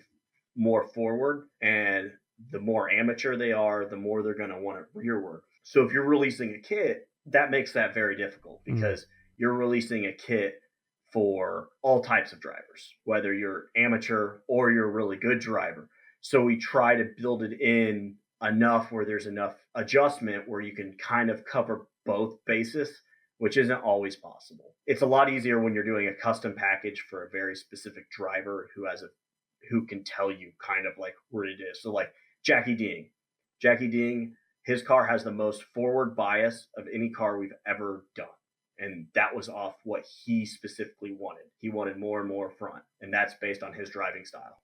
more forward, and the more amateur they are, the more they're going to want it rearward. So if you're releasing a kit, that makes that very difficult, because you're releasing a kit for all types of drivers, whether you're amateur or you're a really good driver. So we try to build it in enough where there's enough adjustment where you can kind of cover both bases, which isn't always possible. It's a lot easier when you're doing a custom package for a very specific driver who can tell you kind of like what it is. So like Jackie Deing, his car has the most forward bias of any car we've ever done. And that was off what he specifically wanted. He wanted more and more front, and that's based on his driving style.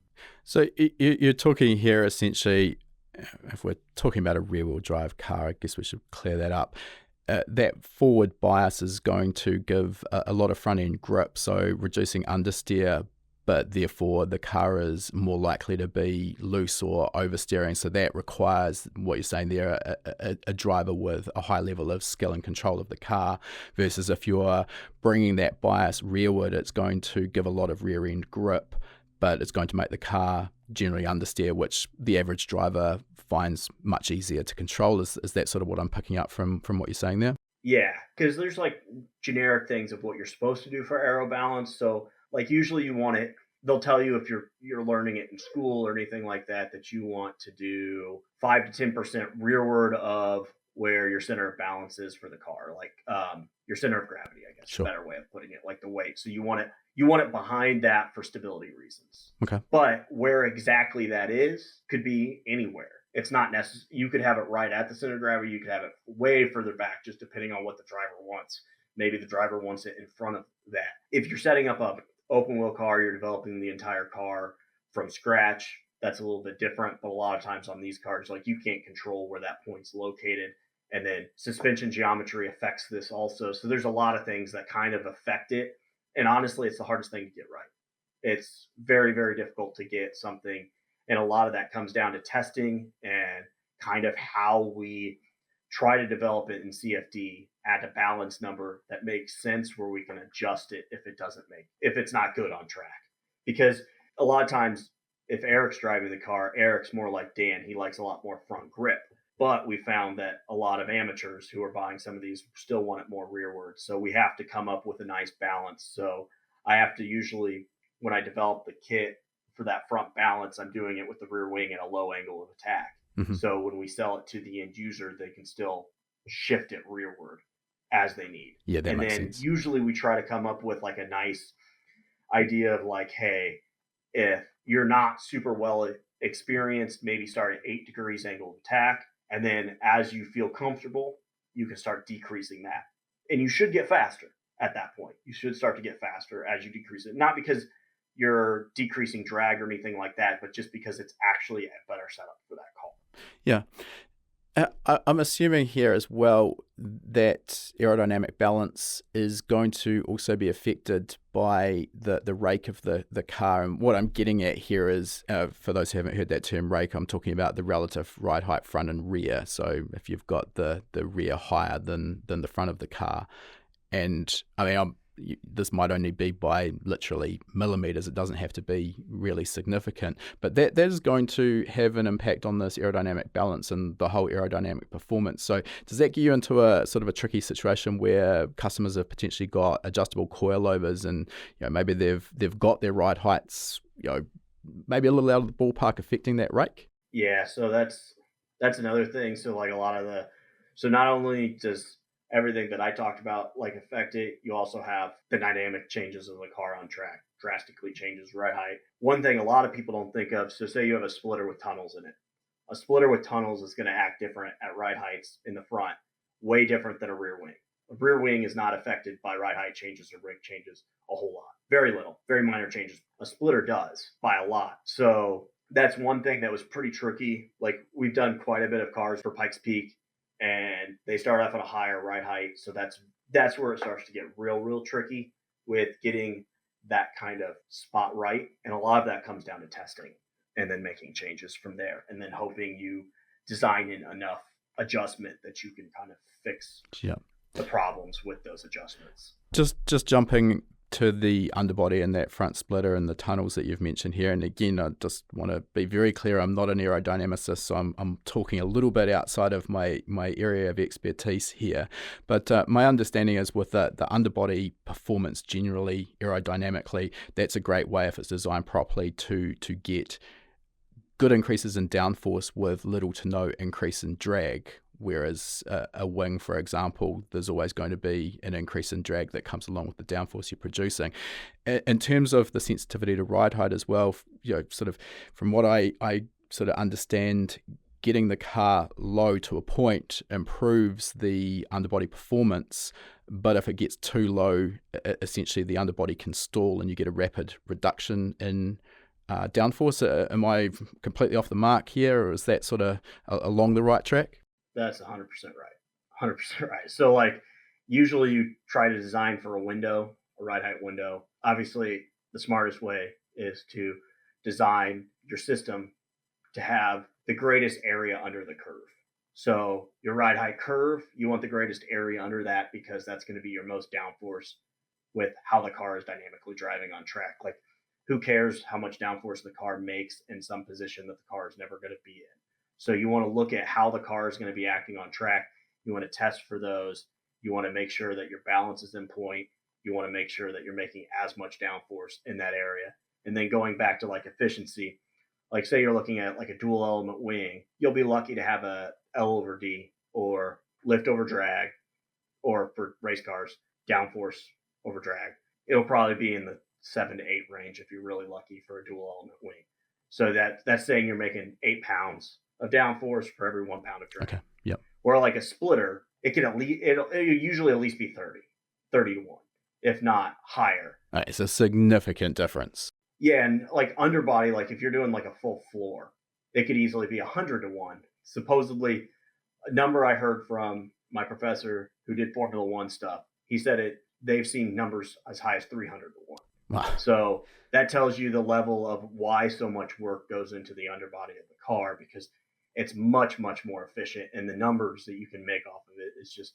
So you're talking here essentially, if we're talking about a rear-wheel drive car, I guess we should clear that up. that forward bias is going to give a lot of front end grip, so reducing understeer, but therefore the car is more likely to be loose or oversteering. So that requires, what you're saying there, a driver with a high level of skill and control of the car, versus if you're bringing that bias rearward, it's going to give a lot of rear end grip, but it's going to make the car generally understeer, which the average driver finds much easier to control. Is that sort of what I'm picking up from what you're saying there? Yeah, because there's like generic things of what you're supposed to do for aero balance. So like usually you want it, they'll tell you if you're learning it in school or anything like that, that you want to do 5 to 10% rearward of where your center of balance is for the car, like your center of gravity, I guess, Sure. a better way of putting it, like the weight. So you want it behind that for stability reasons. Okay. But where exactly that is could be anywhere. It's not necessary. You could have it right at the center of gravity. You could have it way further back, just depending on what the driver wants. Maybe the driver wants it in front of that. If you're setting up a open wheel car, you're developing the entire car from scratch. That's a little bit different, but a lot of times on these cars, like you can't control where that point's located. And then suspension geometry affects this also. So there's a lot of things that kind of affect it. And honestly, it's the hardest thing to get right. It's very, very difficult to get something. And a lot of that comes down to testing and kind of how we try to develop it in CFD at a balance number that makes sense, where we can adjust it if it's not good on track. Because a lot of times, if Eric's driving the car, Eric's more like Dan. He likes a lot more front grip. But we found that a lot of amateurs who are buying some of these still want it more rearward. So we have to come up with a nice balance. So I have to usually, when I develop the kit for that front balance, I'm doing it with the rear wing at a low angle of attack. Mm-hmm. So when we sell it to the end user, they can still shift it rearward as they need. Yeah, that makes sense. And then usually we try to come up with like a nice idea of like, hey, if you're not super well experienced, maybe start at 8 degrees angle of attack. And then as you feel comfortable, you can start decreasing that. And you should get faster at that point. You should start to get faster as you decrease it. Not because you're decreasing drag or anything like that, but just because it's actually a better setup for that call. Yeah. I'm assuming here as well that aerodynamic balance is going to also be affected by the rake of the car. And what I'm getting at here is, for those who haven't heard that term rake, I'm talking about the relative ride height front and rear. So if you've got the rear higher than the front of the car, and I mean, this might only be by literally millimeters. It doesn't have to be really significant, but that is going to have an impact on this aerodynamic balance and the whole aerodynamic performance. So does that get you into a sort of a tricky situation where customers have potentially got adjustable coilovers, and maybe they've got their ride heights maybe a little out of the ballpark, affecting that rake? Yeah, so that's another thing. So like so not only does everything that I talked about like affect it, you also have the dynamic changes of the car on track drastically changes ride height. One thing a lot of people don't think of, so say you have a splitter with tunnels in it. A splitter with tunnels is going to act different at ride heights in the front, way different than a rear wing. A rear wing is not affected by ride height changes or rake changes a whole lot. Very little, very minor changes. A splitter does by a lot. So that's one thing that was pretty tricky. Like we've done quite a bit of cars for Pikes Peak, and they start off at a higher ride height. So that's where it starts to get real tricky with getting that kind of spot right. And a lot of that comes down to testing and then making changes from there, and then hoping you design in enough adjustment that you can kind of fix the problems with those adjustments. Just jumping to the underbody and that front splitter and the tunnels that you've mentioned here. And again, I just want to be very clear, I'm not an aerodynamicist, so I'm talking a little bit outside of my area of expertise here. But my understanding is with the underbody performance generally aerodynamically, that's a great way, if it's designed properly, to get good increases in downforce with little to no increase in drag. Whereas a wing, for example, there's always going to be an increase in drag that comes along with the downforce you're producing. In terms of the sensitivity to ride height as well, sort of from what I sort of understand, getting the car low to a point improves the underbody performance, but if it gets too low, essentially the underbody can stall and you get a rapid reduction in downforce. Am I completely off the mark here, or is that sort of along the right track? That's 100% right. 100% right. So like usually you try to design for a window, a ride height window. Obviously, the smartest way is to design your system to have the greatest area under the curve. So your ride height curve, you want the greatest area under that because that's going to be your most downforce with how the car is dynamically driving on track. Like, who cares how much downforce the car makes in some position that the car is never going to be in? So you want to look at how the car is going to be acting on track. You want to test for those. You want to make sure that your balance is in point. You want to make sure that you're making as much downforce in that area. And then going back to like efficiency, like say you're looking at like a dual element wing, you'll be lucky to have a L over D or lift over drag, or for race cars, downforce over drag. It'll probably be in the 7 to 8 range if you're really lucky for a dual element wing. So that's saying you're making 8 pounds of downforce for every 1 pound of drag. Okay. Yep. Or like a splitter, it can it'll usually at least be 30 to 1, if not higher. It's a significant difference. Yeah, and like underbody, like if you're doing like a full floor, it could easily be 100 to 1. Supposedly, a number I heard from my professor who did Formula One stuff, he said they've seen numbers as high as 300 to 1. Wow. So that tells you the level of why so much work goes into the underbody of the car, because it's much, much more efficient, and the numbers that you can make off of it is just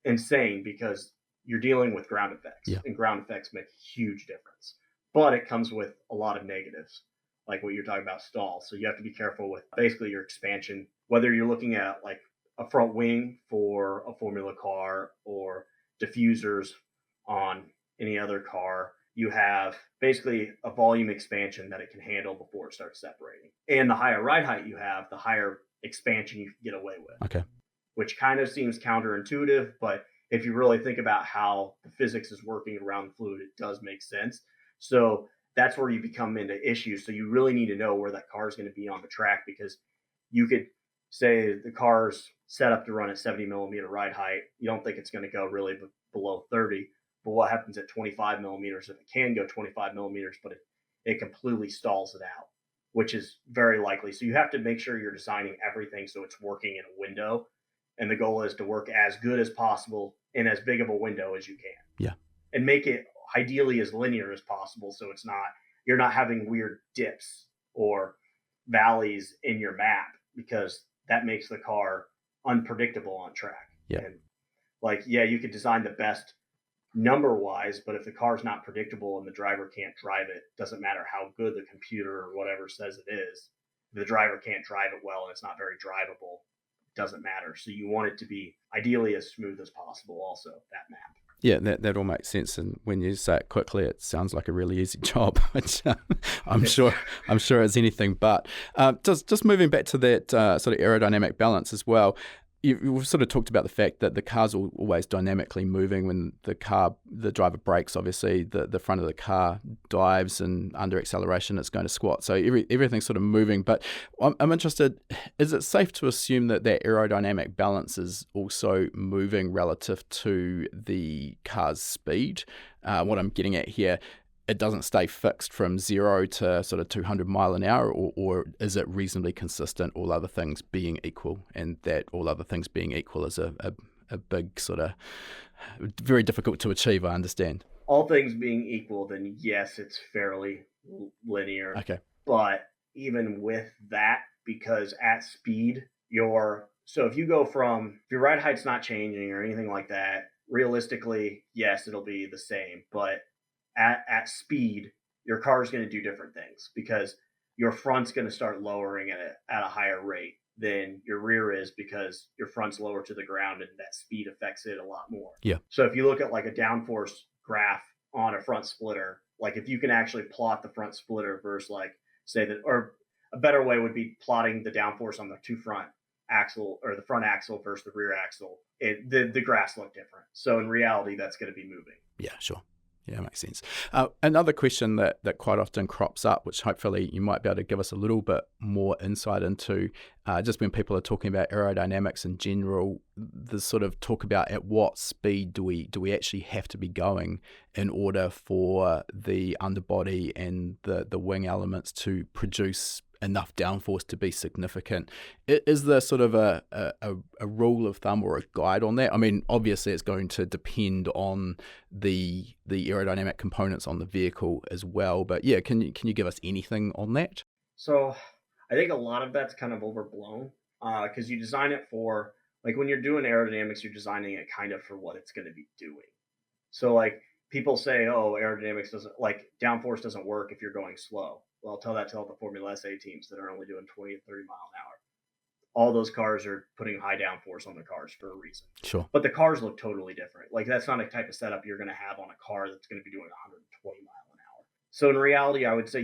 insane because you're dealing with ground effects, and ground effects make a huge difference. But it comes with a lot of negatives, like what you're talking about, stall. So you have to be careful with basically your expansion, whether you're looking at like a front wing for a Formula car or diffusers on any other car. You have basically a volume expansion that it can handle before it starts separating. And the higher ride height you have, the higher expansion you can get away with. Okay. Which kind of seems counterintuitive, but if you really think about how the physics is working around the fluid, it does make sense. So that's where you become into issues. So you really need to know where that car is going to be on the track, because you could say the car's set up to run at 70 millimeter ride height. You don't think it's going to go really below 30. But what happens at 25 millimeters? If it can go 25 millimeters, but it completely stalls it out, which is very likely. So you have to make sure you're designing everything so it's working in a window. And the goal is to work as good as possible in as big of a window as you can. Yeah. And make it ideally as linear as possible, so you're not having weird dips or valleys in your map, because that makes the car unpredictable on track. Yeah. And like, yeah, you could design the best number wise, but if the car's not predictable and the driver can't drive it, doesn't matter how good the computer or whatever says it is. If the driver can't drive it well and it's not very drivable, it doesn't matter. So you want it to be ideally as smooth as possible also, that map. Yeah, that all makes sense. And when you say it quickly, it sounds like a really easy job, which I'm sure it's anything but. Just moving back to that sort of aerodynamic balance as well. You've sort of talked about the fact that the car's always dynamically moving. When the driver brakes, obviously the front of the car dives, and under acceleration it's going to squat. So everything's sort of moving. But I'm interested, is it safe to assume that aerodynamic balance is also moving relative to the car's speed? What I'm getting at here, it doesn't stay fixed from 0 to sort of 200 mile an hour, or is it reasonably consistent, all other things being equal? And that all other things being equal is a big sort of very difficult to achieve, I understand. All things being equal, then yes, it's fairly linear. Okay. But even with that, because at speed, so if your ride height's not changing or anything like that, realistically, yes, it'll be the same. But at speed, your car is going to do different things, because your front's going to start lowering at a higher rate than your rear is, because your front's lower to the ground and that speed affects it a lot more. Yeah. So if you look at like a downforce graph on a front splitter, like if you can actually plot the front splitter versus like say that, or a better way would be plotting the downforce on the two front axle, or the front axle versus the rear axle, the graphs look different. So in reality, that's going to be moving. Yeah, sure. Yeah, makes sense. Another question that quite often crops up, which hopefully you might be able to give us a little bit more insight into, just when people are talking about aerodynamics in general, the sort of talk about at what speed do we actually have to be going in order for the underbody and the wing elements to produce enough downforce to be significant. Is there sort of a rule of thumb or a guide on that? I mean, obviously it's going to depend on the aerodynamic components on the vehicle as well, but yeah, can you give us anything on that? So I think a lot of that's kind of overblown because you design it for, like when you're doing aerodynamics, you're designing it kind of for what it's going to be doing. So like people say, oh, aerodynamics doesn't, like downforce doesn't work if you're going slow. Well, I'll tell that to all the Formula SA teams that are only doing 20 to 30 mile an hour. All those cars are putting high downforce on the cars for a reason. Sure. But the cars look totally different. Like that's not a type of setup you're going to have on a car that's going to be doing 120 mile an hour. So in reality, I would say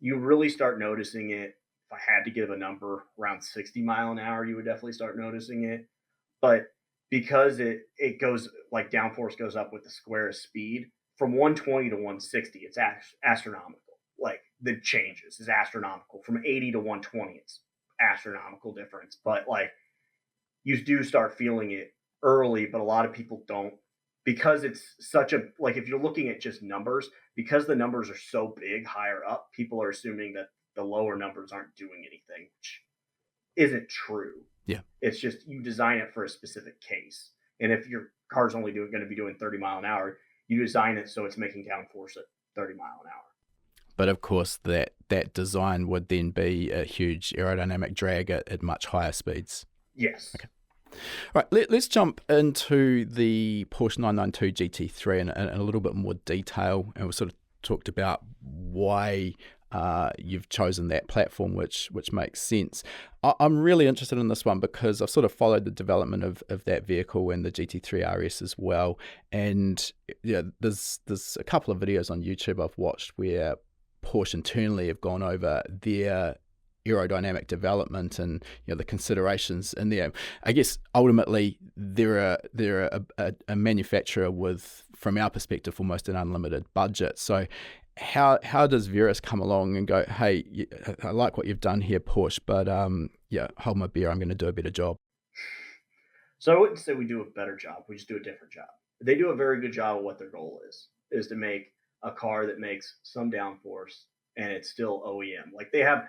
you really start noticing it. If I had to give a number, around 60 mile an hour, you would definitely start noticing it. But because it goes, like downforce goes up with the square of speed, from 120 to 160, it's astronomical. Like the changes is astronomical. From 80 to 120, it's astronomical difference. But like you do start feeling it early, but a lot of people don't, because it's such a, like if you're looking at just numbers, because the numbers are so big higher up, people are assuming that the lower numbers aren't doing anything, which isn't true. Yeah. It's just you design it for a specific case. And if your car's only going to be doing 30 mile an hour, you design it so it's making downforce at 30 mile an hour. But of course, that design would then be a huge aerodynamic drag at much higher speeds. Yes. Okay. Right, let's jump into the Porsche 992 GT3 in a little bit more detail. And we sort of talked about why you've chosen that platform, which makes sense. I'm really interested in this one because I've sort of followed the development of that vehicle and the GT3 RS as well. And yeah, there's a couple of videos on YouTube I've watched where Porsche internally have gone over their aerodynamic development and the considerations in there. I guess ultimately they're a manufacturer with, from our perspective, almost an unlimited budget. So how does Verus come along and go, hey, I like what you've done here, Porsche, but hold my beer, I'm going to do a better job? So I wouldn't say we do a better job. We just do a different job. They do a very good job of what their goal is to make a car that makes some downforce and it's still OEM. Like they have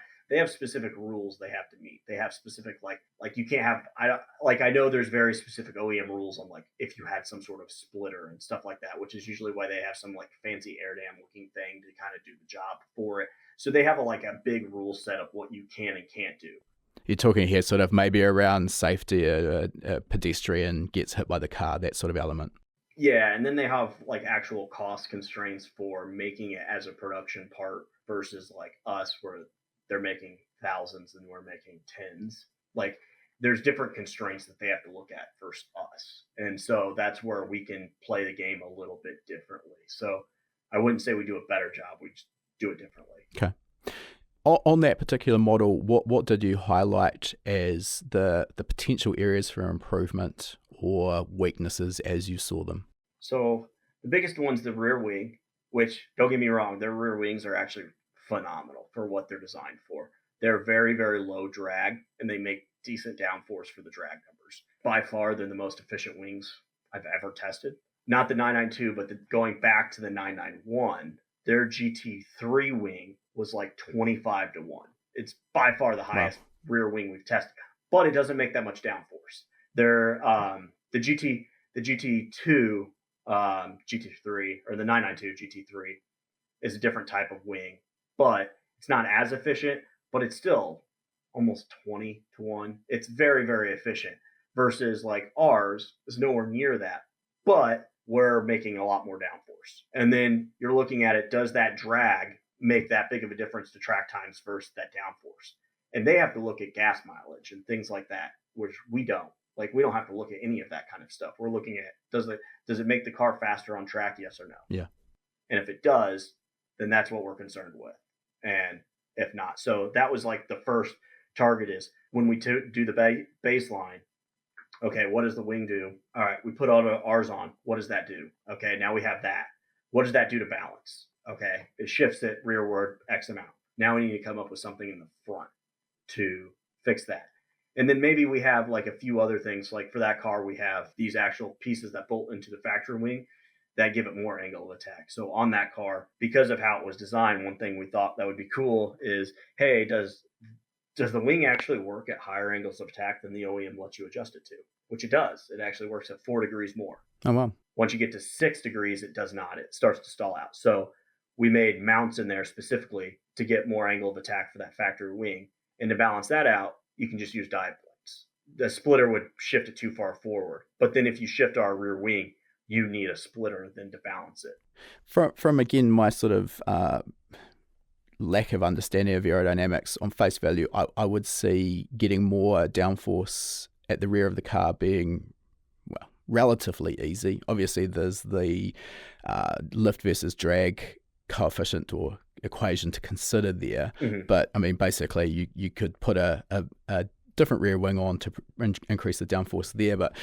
specific rules they have to meet. They have specific like you can't have, I know there's very specific OEM rules on like if you had some sort of splitter and stuff like that, which is usually why they have some like fancy aerodam looking thing to kind of do the job for it. So they have a big rule set of what you can and can't do. You're talking here sort of maybe around safety, a pedestrian gets hit by the car, that sort of element. Yeah, and then they have like actual cost constraints for making it as a production part versus like us where they're making thousands and we're making tens. Like there's different constraints that they have to look at versus us. And so that's where we can play the game a little bit differently. So I wouldn't say we do a better job. We just do it differently. Okay. On that particular model, what did you highlight as the potential areas for improvement or weaknesses as you saw them? So the biggest one's the rear wing, which don't get me wrong, their rear wings are actually phenomenal for what they're designed for. They're very, very low drag and they make decent downforce for the drag numbers. By far, they're the most efficient wings I've ever tested. Not the 992, but going back to the 991, their GT3 wing was like 25 to 1. It's by far the highest rear wing we've tested, but it doesn't make that much downforce. They're the GT2 GT3 or the 992 GT3 is a different type of wing, but it's not as efficient, but it's still almost 20 to 1. It's very, very efficient versus like ours is nowhere near that, but we're making a lot more downforce. And then you're looking at it, does that drag make that big of a difference to track times versus that downforce? And they have to look at gas mileage and things like that, which we don't. Like we don't have to look at any of that kind of stuff. We're looking at does it make the car faster on track, yes or no? Yeah. And if it does, then that's what we're concerned with. And if not, so that was like the first target is when we do the baseline. Okay, what does the wing do? All right, we put all ours on. What does that do? Okay, now we have that. What does that do to balance? Okay, it shifts it rearward X amount. Now we need to come up with something in the front to fix that. And then maybe we have like a few other things. Like for that car, we have these actual pieces that bolt into the factory wing that give it more angle of attack. So on that car, because of how it was designed, one thing we thought that would be cool is, hey, does the wing actually work at higher angles of attack than the OEM lets you adjust it to? Which it does. It actually works at 4 degrees more. Oh, wow. Once you get to 6 degrees, it does not. It starts to stall out. So we made mounts in there specifically to get more angle of attack for that factory wing. And to balance that out, you can just use dive points. The splitter would shift it too far forward. But then if you shift our rear wing, you need a splitter then to balance it. From again, my sort of lack of understanding of aerodynamics, on face value, I would see getting more downforce at the rear of the car being, well, relatively easy. Obviously, there's the lift versus drag coefficient or equation to consider there. Mm-hmm. But I mean, basically, you could put a different rear wing on to increase the downforce there. But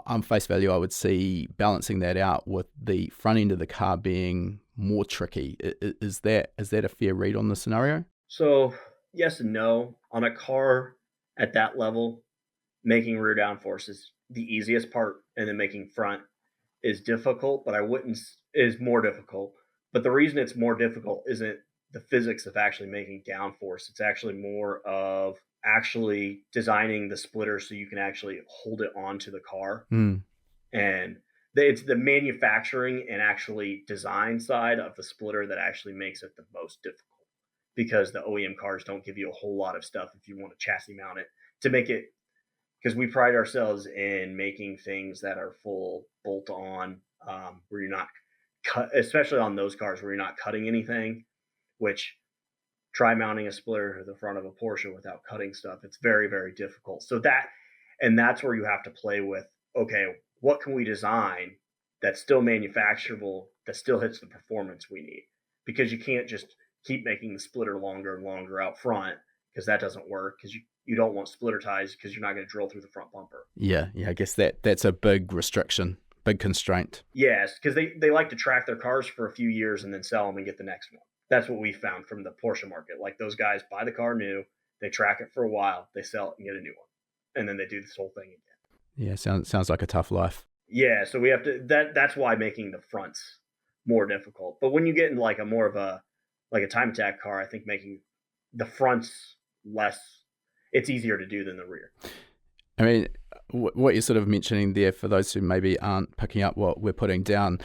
on face value, I would see balancing that out with the front end of the car being more tricky. Is that a fair read on the scenario? So yes and no. On a car at that level, making rear downforce is the easiest part, and then making front is difficult, but is more difficult. But the reason it's more difficult isn't the physics of actually making downforce. It's actually more of actually designing the splitter so you can actually hold it onto the car. And it's the manufacturing and actually design side of the splitter that actually makes it the most difficult, because the OEM cars don't give you a whole lot of stuff if you want to chassis mount it to make it, because we pride ourselves in making things that are full bolt on, where you're not cut, especially on those cars where you're not cutting anything, which try mounting a splitter to the front of a Porsche without cutting stuff. It's very, very difficult. So that's where you have to play with, okay, what can we design that's still manufacturable, that still hits the performance we need? Because you can't just keep making the splitter longer and longer out front, because that doesn't work, because you don't want splitter ties, because you're not going to drill through the front bumper. Yeah, I guess that's a big restriction, big constraint. Yes, because they like to track their cars for a few years and then sell them and get the next one. That's what we found from the Porsche market. Like, those guys buy the car new, they track it for a while, they sell it and get a new one, and then they do this whole thing again. Yeah, sounds like a tough life. Yeah, so we have to. That's why making the fronts more difficult. But when you get in like a more of a time attack car, I think making the fronts less, it's easier to do than the rear. I mean, what you're sort of mentioning there, for those who maybe aren't picking up what we're putting down,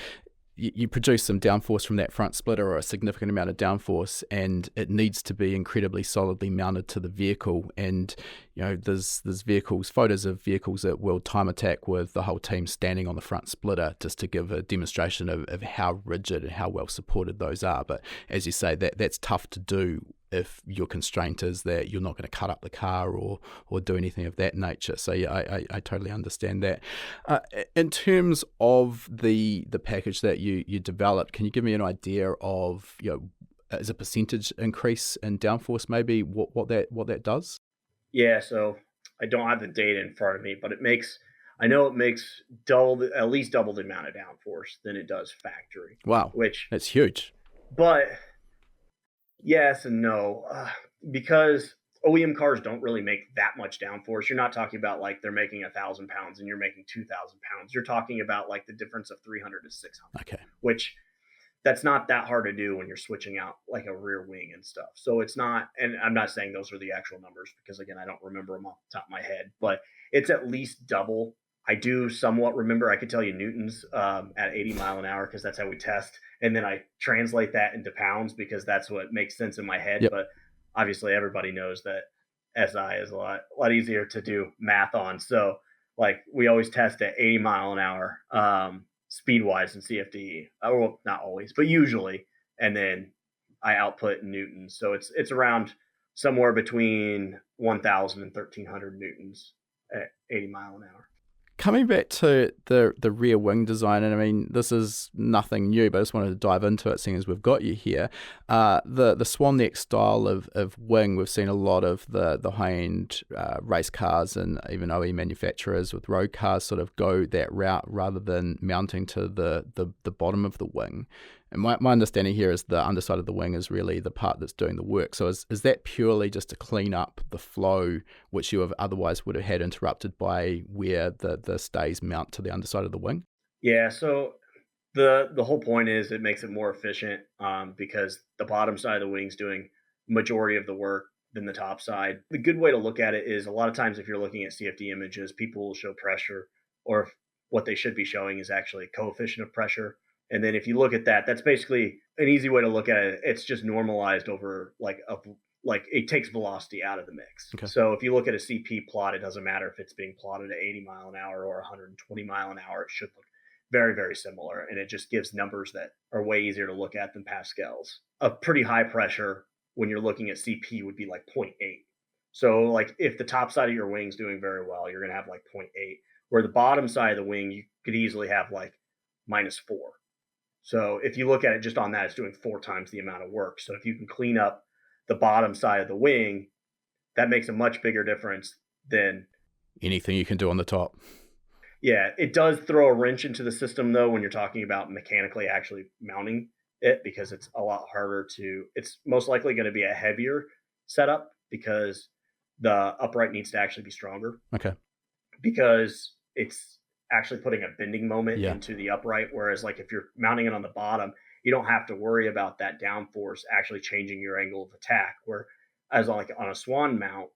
you produce some downforce from that front splitter, or a significant amount of downforce, and it needs to be incredibly solidly mounted to the vehicle. And there's vehicles, photos of vehicles at World Time Attack with the whole team standing on the front splitter, just to give a demonstration of how rigid and how well supported those are. But as you say, that's tough to do if your constraint is that you're not going to cut up the car or do anything of that nature. So yeah, I totally understand that. In terms of the package that you developed, can you give me an idea of, as a percentage increase in downforce, maybe what that does? Yeah, so I don't have the data in front of me, but I know it makes at least double the amount of downforce than it does factory. Wow, that's huge. But yes and no, because OEM cars don't really make that much downforce. You're not talking about like they're making 1,000 pounds and you're making 2,000 pounds. You're talking about like the difference of 300 to 600. Okay. Which, that's not that hard to do when you're switching out like a rear wing and stuff. So it's not, and I'm not saying those are the actual numbers, because again, I don't remember them off the top of my head, but it's at least double. I do somewhat remember. I could tell you newtons at 80 mile an hour, because that's how we test. And then I translate that into pounds, because that's what makes sense in my head. Yep. But obviously everybody knows that SI is a lot easier to do math on. So like, we always test at 80 mile an hour speed-wise in CFD. Well, not always, but usually. And then I output in newtons. So it's around somewhere between 1,000 and 1,300 newtons at 80 mile an hour. Coming back to the rear wing design, and I mean, this is nothing new, but I just wanted to dive into it, seeing as we've got you here. The swan neck style of wing, we've seen a lot of the high-end race cars and even OE manufacturers with road cars sort of go that route, rather than mounting to the bottom of the wing. And my understanding here is the underside of the wing is really the part that's doing the work. So is that purely just to clean up the flow, which you have otherwise would have had interrupted by where the stays mount to the underside of the wing? Yeah, so The whole point is it makes it more efficient because the bottom side of the wing's doing majority of the work than the top side. The good way to look at it is a lot of times if you're looking at CFD images, people will show pressure, or if what they should be showing is actually coefficient of pressure. And then if you look at that, that's basically an easy way to look at it. It's just normalized over like it takes velocity out of the mix. Okay. So if you look at a CP plot, it doesn't matter if it's being plotted at 80 mile an hour or 120 mile an hour. It should look very, very similar. And it just gives numbers that are way easier to look at than Pascals. A pretty high pressure when you're looking at CP would be like 0.8. So like if the top side of your wing's doing very well, you're going to have like 0.8. Where the bottom side of the wing, you could easily have like -4. So if you look at it just on that, it's doing 4 times the amount of work. So if you can clean up the bottom side of the wing, that makes a much bigger difference than anything you can do on the top. Yeah, it does throw a wrench into the system, though, when you're talking about mechanically actually mounting it, because it's a lot harder it's most likely going to be a heavier setup because the upright needs to actually be stronger. Okay. Because it's actually putting a bending moment into the upright, whereas like if you're mounting it on the bottom, you don't have to worry about that downforce actually changing your angle of attack. Whereas like on a swan mount,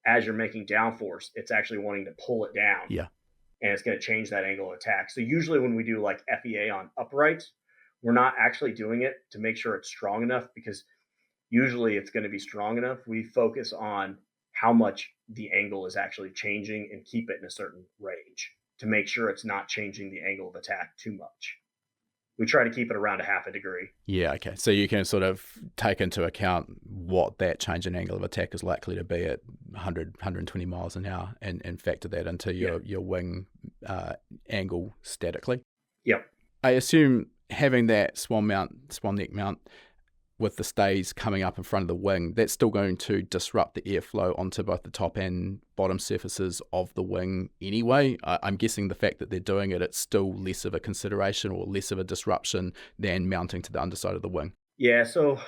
as you're making downforce, it's actually wanting to pull it down. Yeah. And it's going to change that angle of attack. So usually when we do like FEA on uprights, we're not actually doing it to make sure it's strong enough, because usually it's going to be strong enough. We focus on how much the angle is actually changing and keep it in a certain range to make sure it's not changing the angle of attack too much. We try to keep it around a half a degree. Yeah, okay. So you can sort of take into account what that change in angle of attack is likely to be at 100, 120 miles an hour and factor that into your wing angle statically. Yep. I assume having that swan neck mount with the stays coming up in front of the wing, that's still going to disrupt the airflow onto both the top and bottom surfaces of the wing anyway. I'm guessing the fact that they're doing it, it's still less of a consideration or less of a disruption than mounting to the underside of the wing. Yeah, so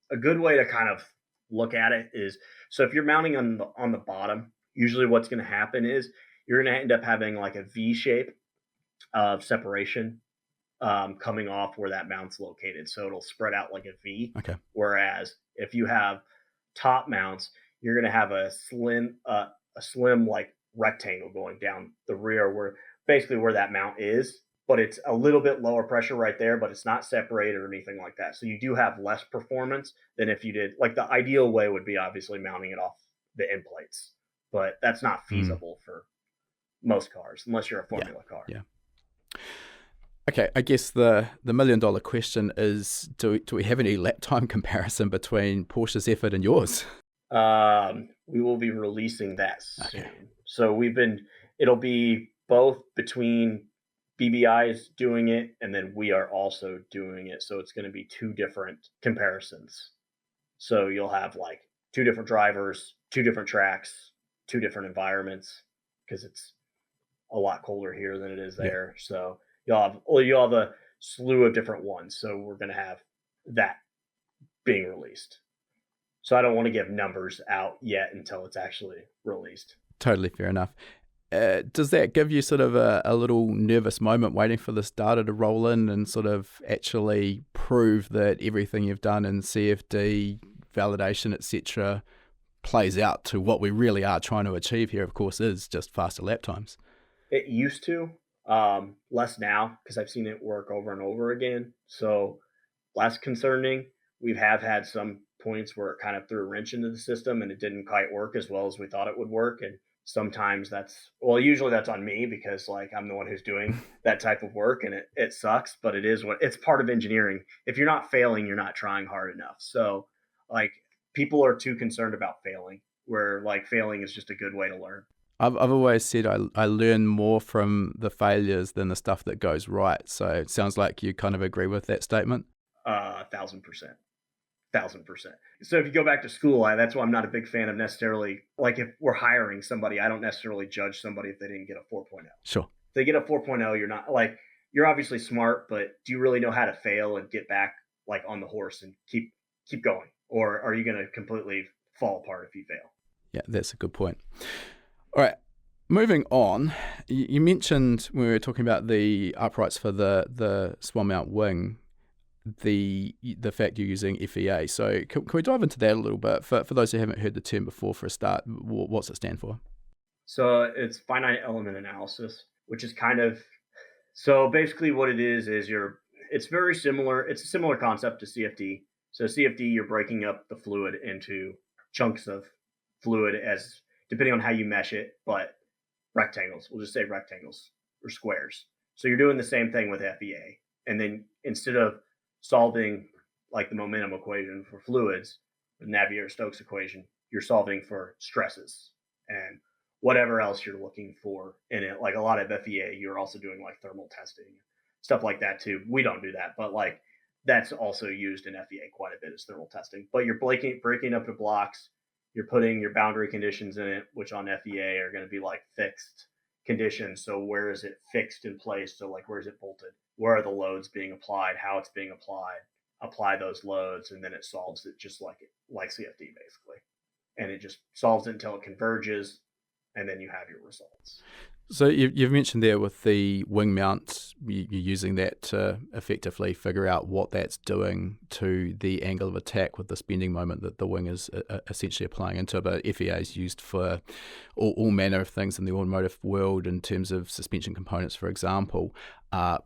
a good way to kind of look at it is, so if you're mounting on the bottom, usually what's going to happen is you're going to end up having like a V shape of separation coming off where that mount's located. So it'll spread out like a V. Okay. Whereas if you have top mounts, you're going to have a slim like rectangle going down the rear where that mount is, but it's a little bit lower pressure right there, but it's not separated or anything like that. So you do have less performance than if you did, like the ideal way would be obviously mounting it off the end plates, but that's not feasible for most cars unless you're a Formula car. Yeah. Okay, I guess the $1 million question is, do we have any lap time comparison between Porsche's effort and yours? We will be releasing that soon. Okay. So it'll be both between BBI's doing it and then we are also doing it. So it's going to be 2 different comparisons. So you'll have like 2 different drivers, 2 different tracks, 2 different environments, because it's a lot colder here than it is there. So you'll have a slew of different ones. So we're going to have that being released. So I don't want to give numbers out yet until it's actually released. Totally fair enough. Does that give you sort of a little nervous moment waiting for this data to roll in and sort of actually prove that everything you've done in CFD, validation, etc., plays out to what we really are trying to achieve here, of course, is just faster lap times? It used to. Less now because I've seen it work over and over again. So less concerning. We have had some points where it kind of threw a wrench into the system and it didn't quite work as well as we thought it would work. And sometimes usually that's on me because like I'm the one who's doing that type of work and it sucks, but it's part of engineering. If you're not failing, you're not trying hard enough. So like people are too concerned about failing, where like failing is just a good way to learn. I've always said I learn more from the failures than the stuff that goes right. So it sounds like you kind of agree with that statement. 1,000%. 1,000%. So if you go back to school, that's why I'm not a big fan of necessarily, like if we're hiring somebody, I don't necessarily judge somebody if they didn't get a 4.0. Sure. If they get a 4.0, you're not like, you're obviously smart, but do you really know how to fail and get back like on the horse and keep going? Or are you going to completely fall apart if you fail? Yeah, that's a good point. All right, Moving on, you mentioned when we were talking about the uprights for the swan mount wing, the fact you're using FEA. So can we dive into that a little bit? For those who haven't heard the term before for a start, what's it stand for? So it's finite element analysis, which is kind of, so basically what it is it's very similar. It's a similar concept to CFD. So CFD, you're breaking up the fluid into chunks of fluid as depending on how you mesh it, but rectangles. We'll just say rectangles or squares. So you're doing the same thing with FEA. And then instead of solving like the momentum equation for fluids, the Navier-Stokes equation, you're solving for stresses and whatever else you're looking for in it. Like a lot of FEA, you're also doing like thermal testing, stuff like that too. We don't do that, but like that's also used in FEA quite a bit as thermal testing. But you're breaking up the blocks, you're putting your boundary conditions in it, which on FEA are going to be like fixed conditions. So where is it fixed in place? So like where is it bolted? Where are the loads being applied? How it's being applied? Apply those loads, and then it solves it just like CFD basically. And it just solves it until it converges, and then you have your results. So you've mentioned there with the wing mount, you're using that to effectively figure out what that's doing to the angle of attack with this bending moment that the wing is essentially applying into. But FEA is used for all manner of things in the automotive world in terms of suspension components, for example.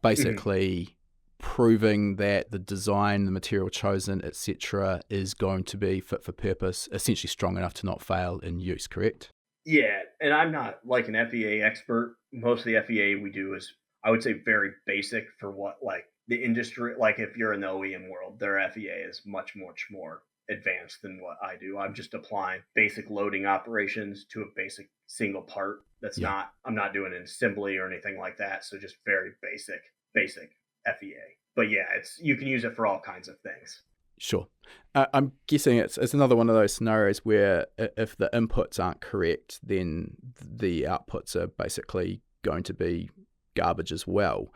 Basically proving that the design, the material chosen, etc., is going to be fit for purpose, essentially strong enough to not fail in use, correct? Yeah, and I'm not like an FEA expert. Most of the FEA we do is, I would say, very basic for what like the industry, like if you're in the OEM world, their FEA is much more advanced than what I do. I'm just applying basic loading operations to a basic single part. I'm not doing an assembly or anything like that. So just very basic FEA. But yeah, you can use it for all kinds of things. Sure. I'm guessing it's another one of those scenarios where if the inputs aren't correct, then the outputs are basically going to be garbage as well.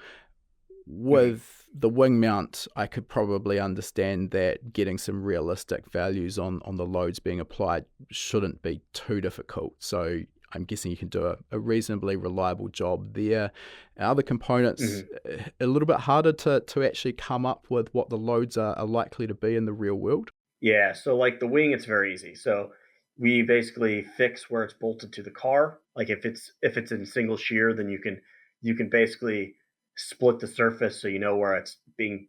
With the wing mount, I could probably understand that getting some realistic values on the loads being applied shouldn't be too difficult. So I'm guessing you can do a reasonably reliable job there. Are the components a little bit harder to actually come up with what the loads are likely to be in the real world? Yeah, so like the wing, it's very easy. So we basically fix where it's bolted to the car. Like if it's in single shear, then you can basically split the surface so you know where it's being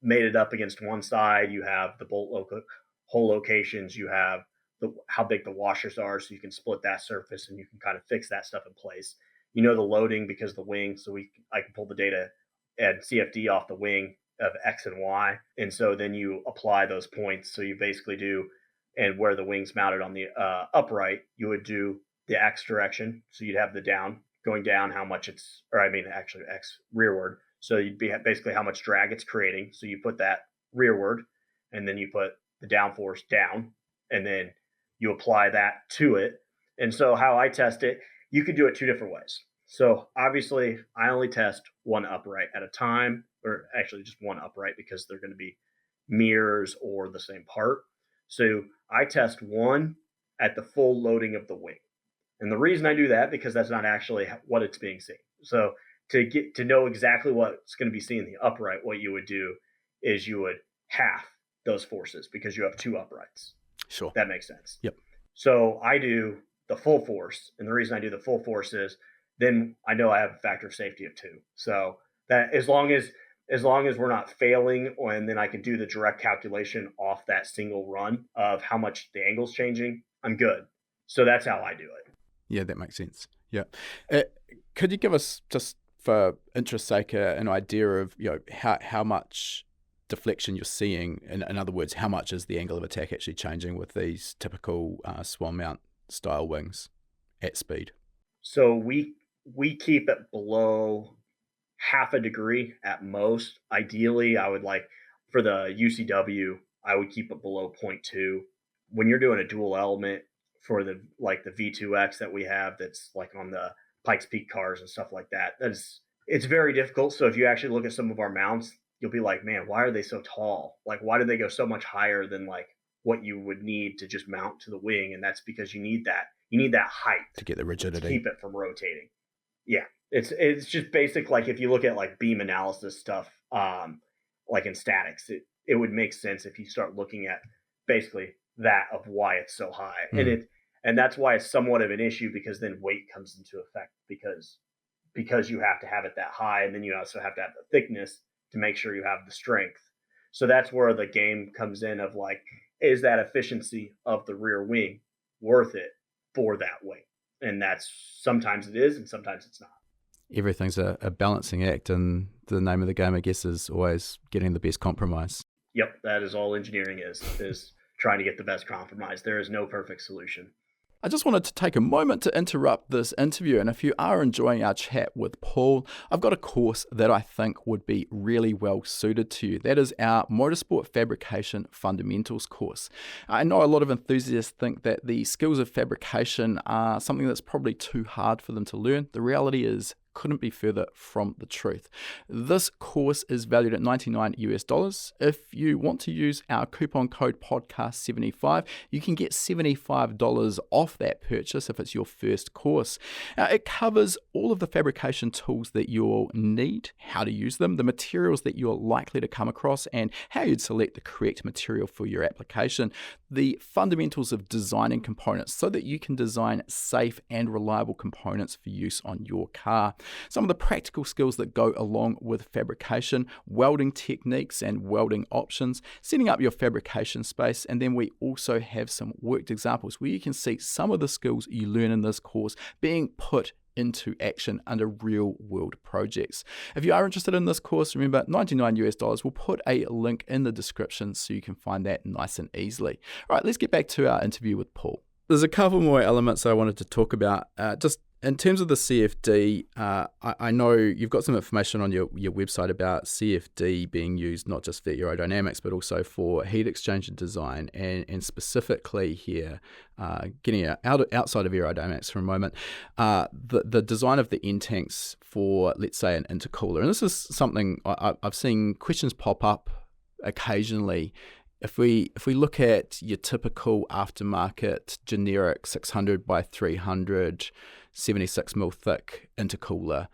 mated up against one side. You have the hole locations. You have how big the washers are, so you can split that surface and you can kind of fix that stuff in place. You know the loading because of the wing, so I can pull the data and CFD off the wing of X and Y, and so then you apply those points. So you basically do, and where the wing's mounted on the upright, you would do the X direction. So you'd have the down going down, how much it's, or I mean actually X rearward. So you'd be basically how much drag it's creating. So you put that rearward, and then you put the downforce down, and then you apply that to it. And so how I test it, you could do it two different ways. So obviously I only test one upright at a time, or actually just one upright because they're going to be mirrors or the same part. So I test one at the full loading of the wing. And the reason I do that, because that's not actually what it's being seen. So to know exactly what's going to be seen in the upright, what you would do is you would half those forces because you have two uprights. Sure. That makes sense. Yep. So I do the full force. And the reason I do the full force is then I know I have a factor of safety of 2. So that as long as we're not failing, and then I can do the direct calculation off that single run of how much the angle's changing, I'm good. So that's how I do it. Yeah, that makes sense. Yeah. Could you give us, just for interest's sake, an idea of how much deflection you're seeing? In other words, how much is the angle of attack actually changing with these typical swan mount style wings at speed? So we keep it below half a degree at most. Ideally, I would like for the UCW, I would keep it below 0.2. When you're doing a dual element for the V2X that we have, that's like on the Pikes Peak cars and stuff like that, it's very difficult. So if you actually look at some of our mounts, you'll be like, man, why are they so tall? Like, why do they go so much higher than like what you would need to just mount to the wing. And that's because you need that height to get the rigidity, to keep it from rotating. Yeah. It's just basic. Like if you look at like beam analysis stuff, like in statics, it would make sense if you start looking at basically that of why it's so high. And that's why it's somewhat of an issue, because then weight comes into effect because you have to have it that high, and then you also have to have the thickness to make sure you have the strength. So that's where the game comes in of like, is that efficiency of the rear wing worth it for that weight? And that's sometimes it is, and sometimes it's not. Everything's a balancing act, and the name of the game, I guess, is always getting the best compromise. Yep, that is all engineering is trying to get the best compromise. There is no perfect solution. I just wanted to take a moment to interrupt this interview, and if you are enjoying our chat with Paul, I've got a course that I think would be really well suited to you. That is our Motorsport Fabrication Fundamentals course. I know a lot of enthusiasts think that the skills of fabrication are something that's probably too hard for them to learn. The reality is, couldn't be further from the truth. This course is valued at $99. If you want to use our coupon code podcast75, you can get $75 off that purchase if it's your first course. It covers all of the fabrication tools that you'll need, how to use them, the materials that you're likely to come across, and how you'd select the correct material for your application, the fundamentals of designing components so that you can design safe and reliable components for use on your car. Some of the practical skills that go along with fabrication, welding techniques and welding options, setting up your fabrication space, and then we also have some worked examples where you can see some of the skills you learn in this course being put into action under real world projects. If you are interested in this course, remember $99. We'll put a link in the description so you can find that nice and easily. All right, let's get back to our interview with Paul. There's a couple more elements I wanted to talk about. Just in terms of the CFD, I know you've got some information on your website about CFD being used not just for aerodynamics, but also for heat exchanger design, and specifically here, getting outside of aerodynamics for a moment, the design of the end tanks for, let's say, an intercooler. And this is something I've seen questions pop up occasionally. If we look at your typical aftermarket generic 600 by 300 76mm thick intercooler,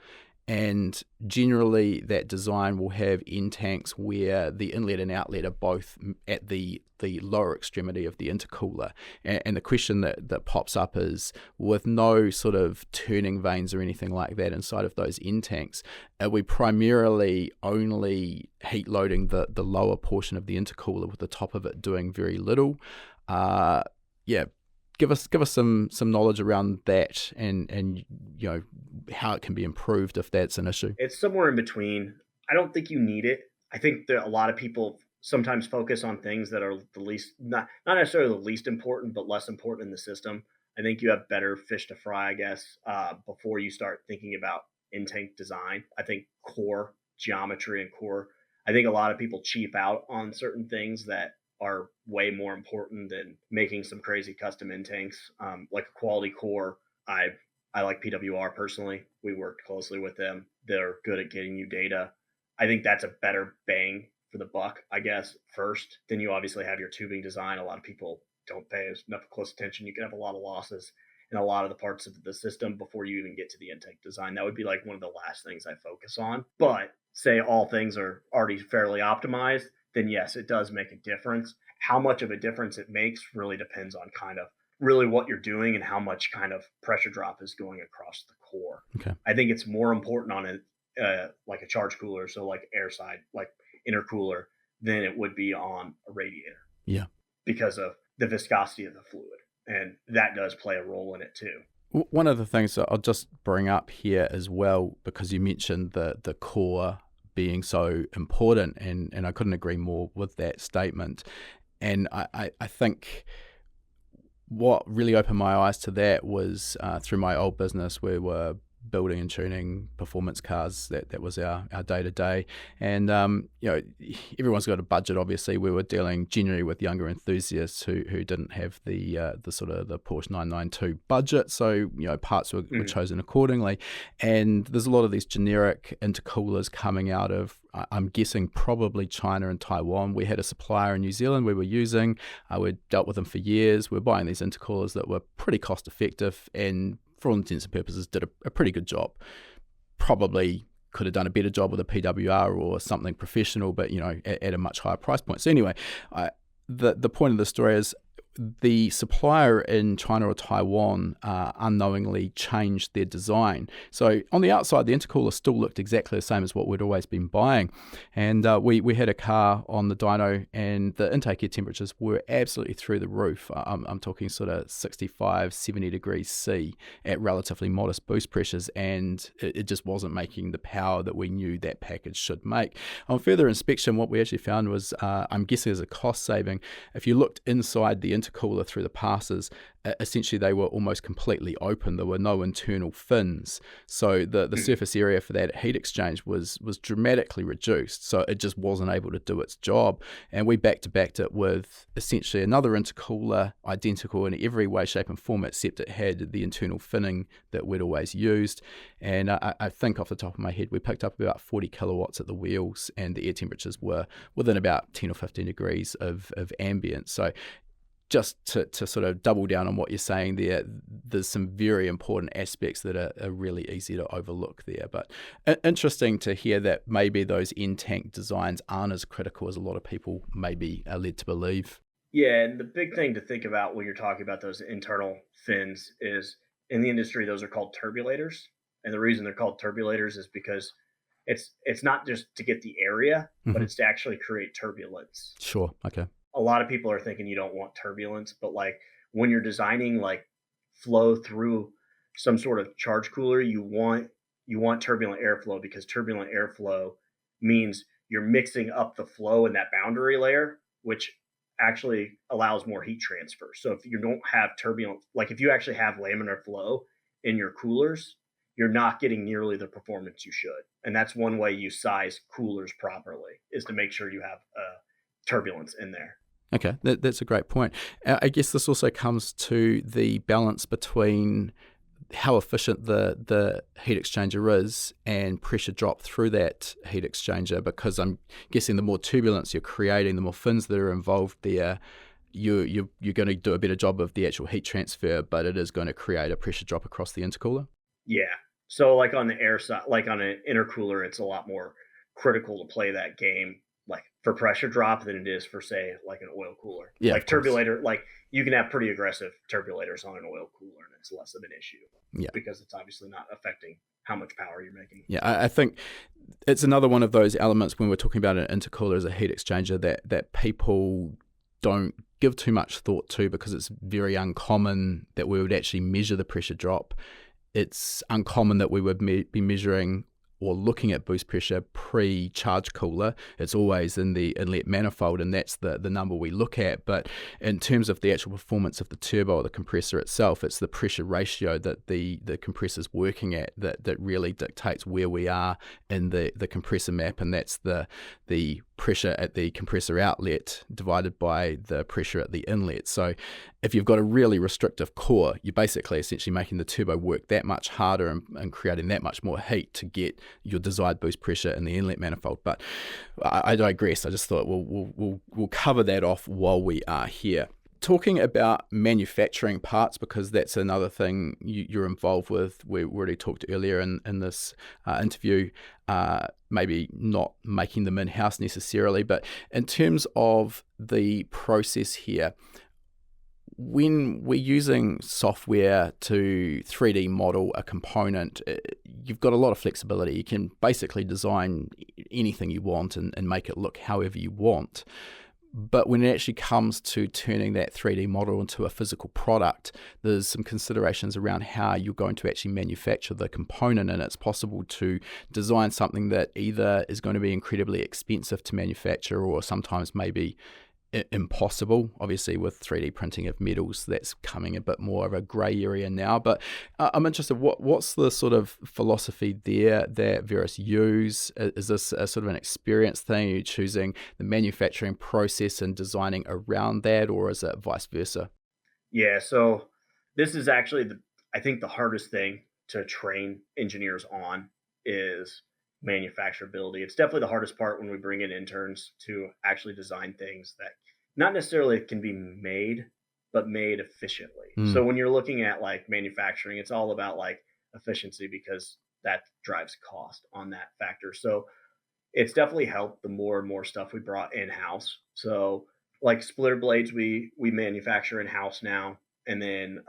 and generally that design will have end tanks where the inlet and outlet are both at the lower extremity of the intercooler. And the question that pops up is, with no sort of turning vanes or anything like that inside of those end tanks, are we primarily only heat loading the lower portion of the intercooler with the top of it doing very little? Give us some knowledge around that, and you know how it can be improved if that's an issue. It's somewhere in between. I don't think you need it. I think that a lot of people sometimes focus on things that are the least, not necessarily the least important, but less important in the system. I think you have better fish to fry, I guess, before you start thinking about in-tank design. I think core geometry and core, I think a lot of people cheap out on certain things that are way more important than making some crazy custom intakes. Like a quality core, I like PWR personally. We worked closely with them. They're good at getting you data. I think that's a better bang for the buck, I guess, first. Then you obviously have your tubing design. A lot of people don't pay enough close attention. You can have a lot of losses in a lot of the parts of the system before you even get to the intake design. That would be like one of the last things I focus on. But say all things are already fairly optimized, then yes, it does make a difference. How much of a difference it makes really depends on kind of really what you're doing and how much kind of pressure drop is going across the core. Okay. I think it's more important on like a charge cooler, so like air side, like intercooler, than it would be on a radiator. Yeah. Because of the viscosity of the fluid. And that does play a role in it too. One of the things that I'll just bring up here as well, because you mentioned the core being so important, and I couldn't agree more with that statement. And I think what really opened my eyes to that was through my old business. We were building and tuning performance cars. That was our day-to-day. And, everyone's got a budget, obviously. We were dealing generally with younger enthusiasts who didn't have the sort of the Porsche 992 budget. So, parts were chosen accordingly. And there's a lot of these generic intercoolers coming out of, I'm guessing, probably China and Taiwan. We had a supplier in New Zealand we were using. We'd dealt with them for years. We're buying these intercoolers that were pretty cost effective and, for all intents and purposes, did a pretty good job. Probably could have done a better job with a PWR or something professional, but at a much higher price point. So anyway, the point of the story is the supplier in China or Taiwan unknowingly changed their design. So on the outside, the intercooler still looked exactly the same as what we'd always been buying. And we had a car on the dyno, and the intake air temperatures were absolutely through the roof. I'm talking sort of 65, 70 degrees C at relatively modest boost pressures, and it just wasn't making the power that we knew that package should make. On further inspection, what we actually found was, I'm guessing as a cost saving, if you looked inside the intercooler through the passes, essentially they were almost completely open. There were no internal fins, so the surface area for that heat exchange was dramatically reduced, so it just wasn't able to do its job. And we back-to-backed it with essentially another intercooler, identical in every way, shape and form, except it had the internal finning that we'd always used. And I think off the top of my head, we picked up about 40 kilowatts at the wheels, and the air temperatures were within about 10 or 15 degrees of ambient. So just to sort of double down on what you're saying there, there's some very important aspects that are really easy to overlook there. But interesting to hear that maybe those in-tank designs aren't as critical as a lot of people maybe are led to believe. Yeah, and the big thing to think about when you're talking about those internal fins is, in the industry, those are called turbulators. And the reason they're called turbulators is because it's not just to get the area, but it's to actually create turbulence. Sure, okay. A lot of people are thinking you don't want turbulence, but like when you're designing like flow through some sort of charge cooler, you want turbulent airflow, because turbulent airflow means you're mixing up the flow in that boundary layer, which actually allows more heat transfer. So if you don't have turbulent, like if you actually have laminar flow in your coolers, you're not getting nearly the performance you should. And that's one way you size coolers properly, is to make sure you have turbulence in there. Okay, that's a great point. I guess this also comes to the balance between how efficient the heat exchanger is and pressure drop through that heat exchanger, because I'm guessing the more turbulence you're creating, the more fins that are involved there, you're going to do a better job of the actual heat transfer, but it is going to create a pressure drop across the intercooler. Yeah. So like on the air side, like on an intercooler, it's a lot more critical to play that game like for pressure drop than it is for, say, like an oil cooler. Yeah, like turbulator, like you can have pretty aggressive turbulators on an oil cooler and it's less of an issue. Yeah. Because it's obviously not affecting how much power you're making. Yeah, I think it's another one of those elements when we're talking about an intercooler as a heat exchanger that people don't give too much thought to, because it's very uncommon that we would actually measure the pressure drop. It's uncommon that we would be measuring or looking at boost pressure pre-charge cooler. It's always in the inlet manifold, and that's the number we look at. But in terms of the actual performance of the turbo or the compressor itself, it's the pressure ratio that the compressor's working at that really dictates where we are in the compressor map, and that's the pressure at the compressor outlet divided by the pressure at the inlet. So if you've got a really restrictive core, you're basically essentially making the turbo work that much harder and creating that much more heat to get your desired boost pressure in the inlet manifold. But I digress. I just thought we'll cover that off while we are here. Talking about manufacturing parts, because that's another thing you're involved with. We already talked earlier in this interview, maybe not making them in-house necessarily, but in terms of the process here, when we're using software to 3D model a component, you've got a lot of flexibility. You can basically design anything you want and make it look however you want. But when it actually comes to turning that 3D model into a physical product, there's some considerations around how you're going to actually manufacture the component, and it's possible to design something that either is going to be incredibly expensive to manufacture or sometimes maybe impossible. Obviously, with 3D printing of metals, that's coming a bit more of a grey area now. But I'm interested, what's the sort of philosophy there that Verus use? Is this a sort of an experience thing? Are you choosing the manufacturing process and designing around that, or is it vice versa? Yeah, so this is actually I think the hardest thing to train engineers on is manufacturability. It's definitely the hardest part when we bring in interns to actually design things that not necessarily can be made, but made efficiently. So when you're looking at like manufacturing, it's all about like efficiency because that drives cost on that factor. So it's definitely helped the more and more stuff we brought in house. So like splitter blades, we manufacture in house now, and then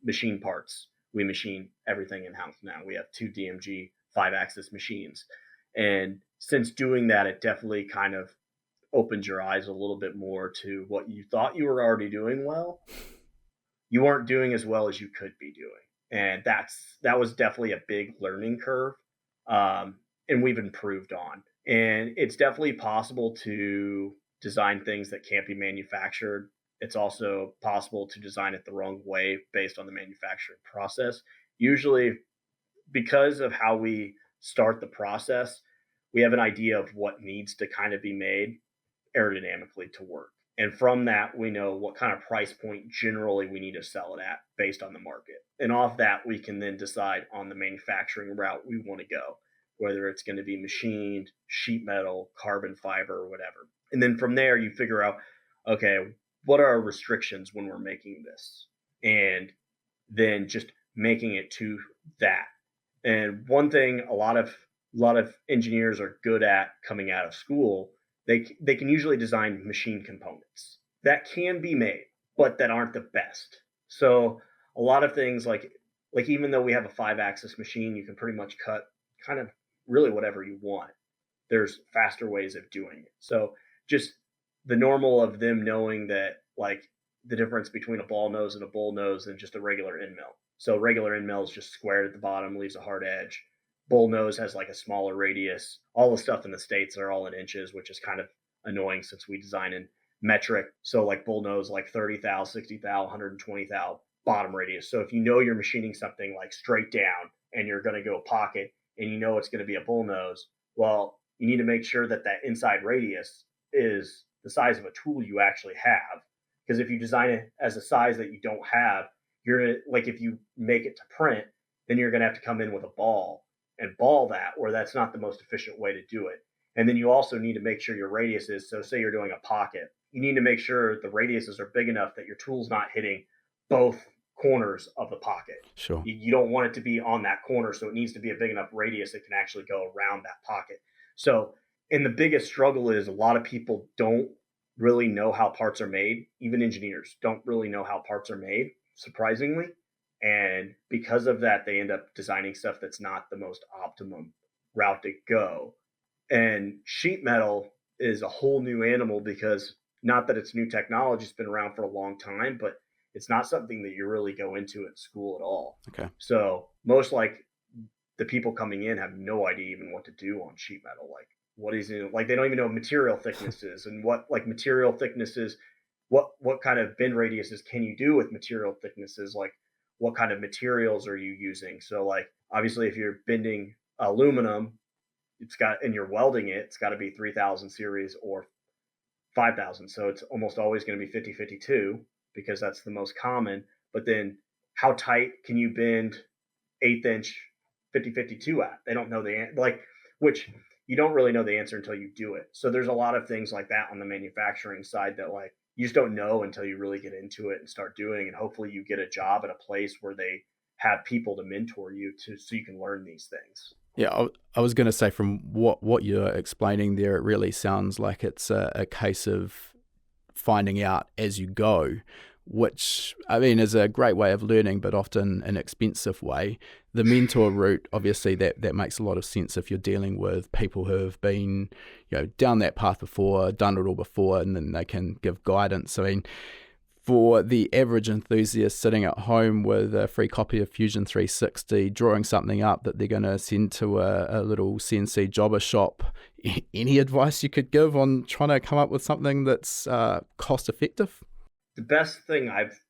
machine parts, we machine everything in house now. We have 2 DMG 5-axis machines, and since doing that, it definitely kind of opens your eyes a little bit more to what you thought you were already doing well. You weren't doing as well as you could be doing, and that was definitely a big learning curve, and we've improved on. And it's definitely possible to design things that can't be manufactured. It's also possible to design it the wrong way based on the manufacturing process. Usually, because of how we start the process, we have an idea of what needs to kind of be made aerodynamically to work. And from that, we know what kind of price point generally we need to sell it at based on the market. And off that, we can then decide on the manufacturing route we want to go, whether it's going to be machined, sheet metal, carbon fiber, or whatever. And then from there, you figure out, okay, what are our restrictions when we're making this? And then just making it to that. And one thing a lot of engineers are good at coming out of school, they can usually design machine components that can be made, but that aren't the best. So a lot of things like even though we have a 5-axis machine, you can pretty much cut kind of really whatever you want. There's faster ways of doing it. So just the normal of them knowing that like the difference between a ball nose and a bull nose and just a regular end mill. So regular end mill is just squared at the bottom, leaves a hard edge. Bull nose has like a smaller radius. All the stuff in the States are all in inches, which is kind of annoying since we design in metric. So like bull nose, like 30 thou, 60 thou, 120 thou bottom radius. So if you know you're machining something like straight down and you're going to go pocket and you know it's going to be a bull nose, well, you need to make sure that that inside radius is the size of a tool you actually have. Because if you design it as a size that you don't have, you're like, if you make it to print, then you're going to have to come in with a ball and ball that, where that's not the most efficient way to do it. And then you also need to make sure your radius is, so say you're doing a pocket, you need to make sure the radiuses are big enough that your tool's not hitting both corners of the pocket. Sure. You don't want it to be on that corner, so it needs to be a big enough radius that can actually go around that pocket. So, and the biggest struggle is a lot of people don't really know how parts are made. Even engineers don't really know how parts are made, surprisingly. And because of that, they end up designing stuff that's not the most optimum route to go. And sheet metal is a whole new animal because not that it's new technology, it's been around for a long time, but it's not something that you really go into at school at all. Okay. So most like the people coming in have no idea even what to do on sheet metal. Like what is it? Like they don't even know material thicknesses and what like material thicknesses, what kind of bend radiuses can you do with material thicknesses? Like what kind of materials are you using? So like obviously if you're bending aluminum, and you're welding it, it's got to be 3000 series or 5000. So it's almost always going to be 50-52 because that's the most common. But then how tight can you bend 1/8 inch 50-52 at? They don't know which you don't really know the answer until you do it. So there's a lot of things like that on the manufacturing side that like you just don't know until you really get into it and start doing. And hopefully you get a job at a place where they have people to mentor you so you can learn these things. Yeah, I was going to say from what you're explaining there, it really sounds like it's a case of finding out as you go, which, I mean, is a great way of learning, but often an expensive way. The mentor route, obviously, that makes a lot of sense if you're dealing with people who have been, down that path before, done it all before, and then they can give guidance. I mean, for the average enthusiast sitting at home with a free copy of Fusion 360, drawing something up that they're going to send to a little CNC jobber shop, any advice you could give on trying to come up with something that's cost effective? The best thing I've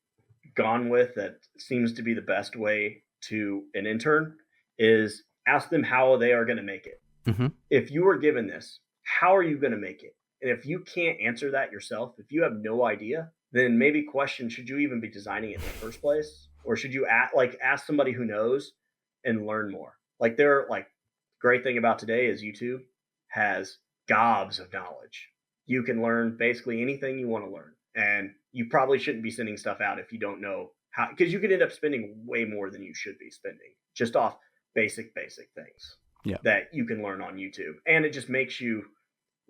gone with that seems to be the best way to an intern is ask them how they are going to make it. Mm-hmm. If you were given this, how are you going to make it? And if you can't answer that yourself, if you have no idea, then maybe question, should you even be designing it in the first place? Or should you ask somebody who knows and learn more? Like great thing about today is YouTube has gobs of knowledge. You can learn basically anything you want to learn. And you probably shouldn't be sending stuff out if you don't know how, because you could end up spending way more than you should be spending just off basic things that you can learn on YouTube. And it just makes you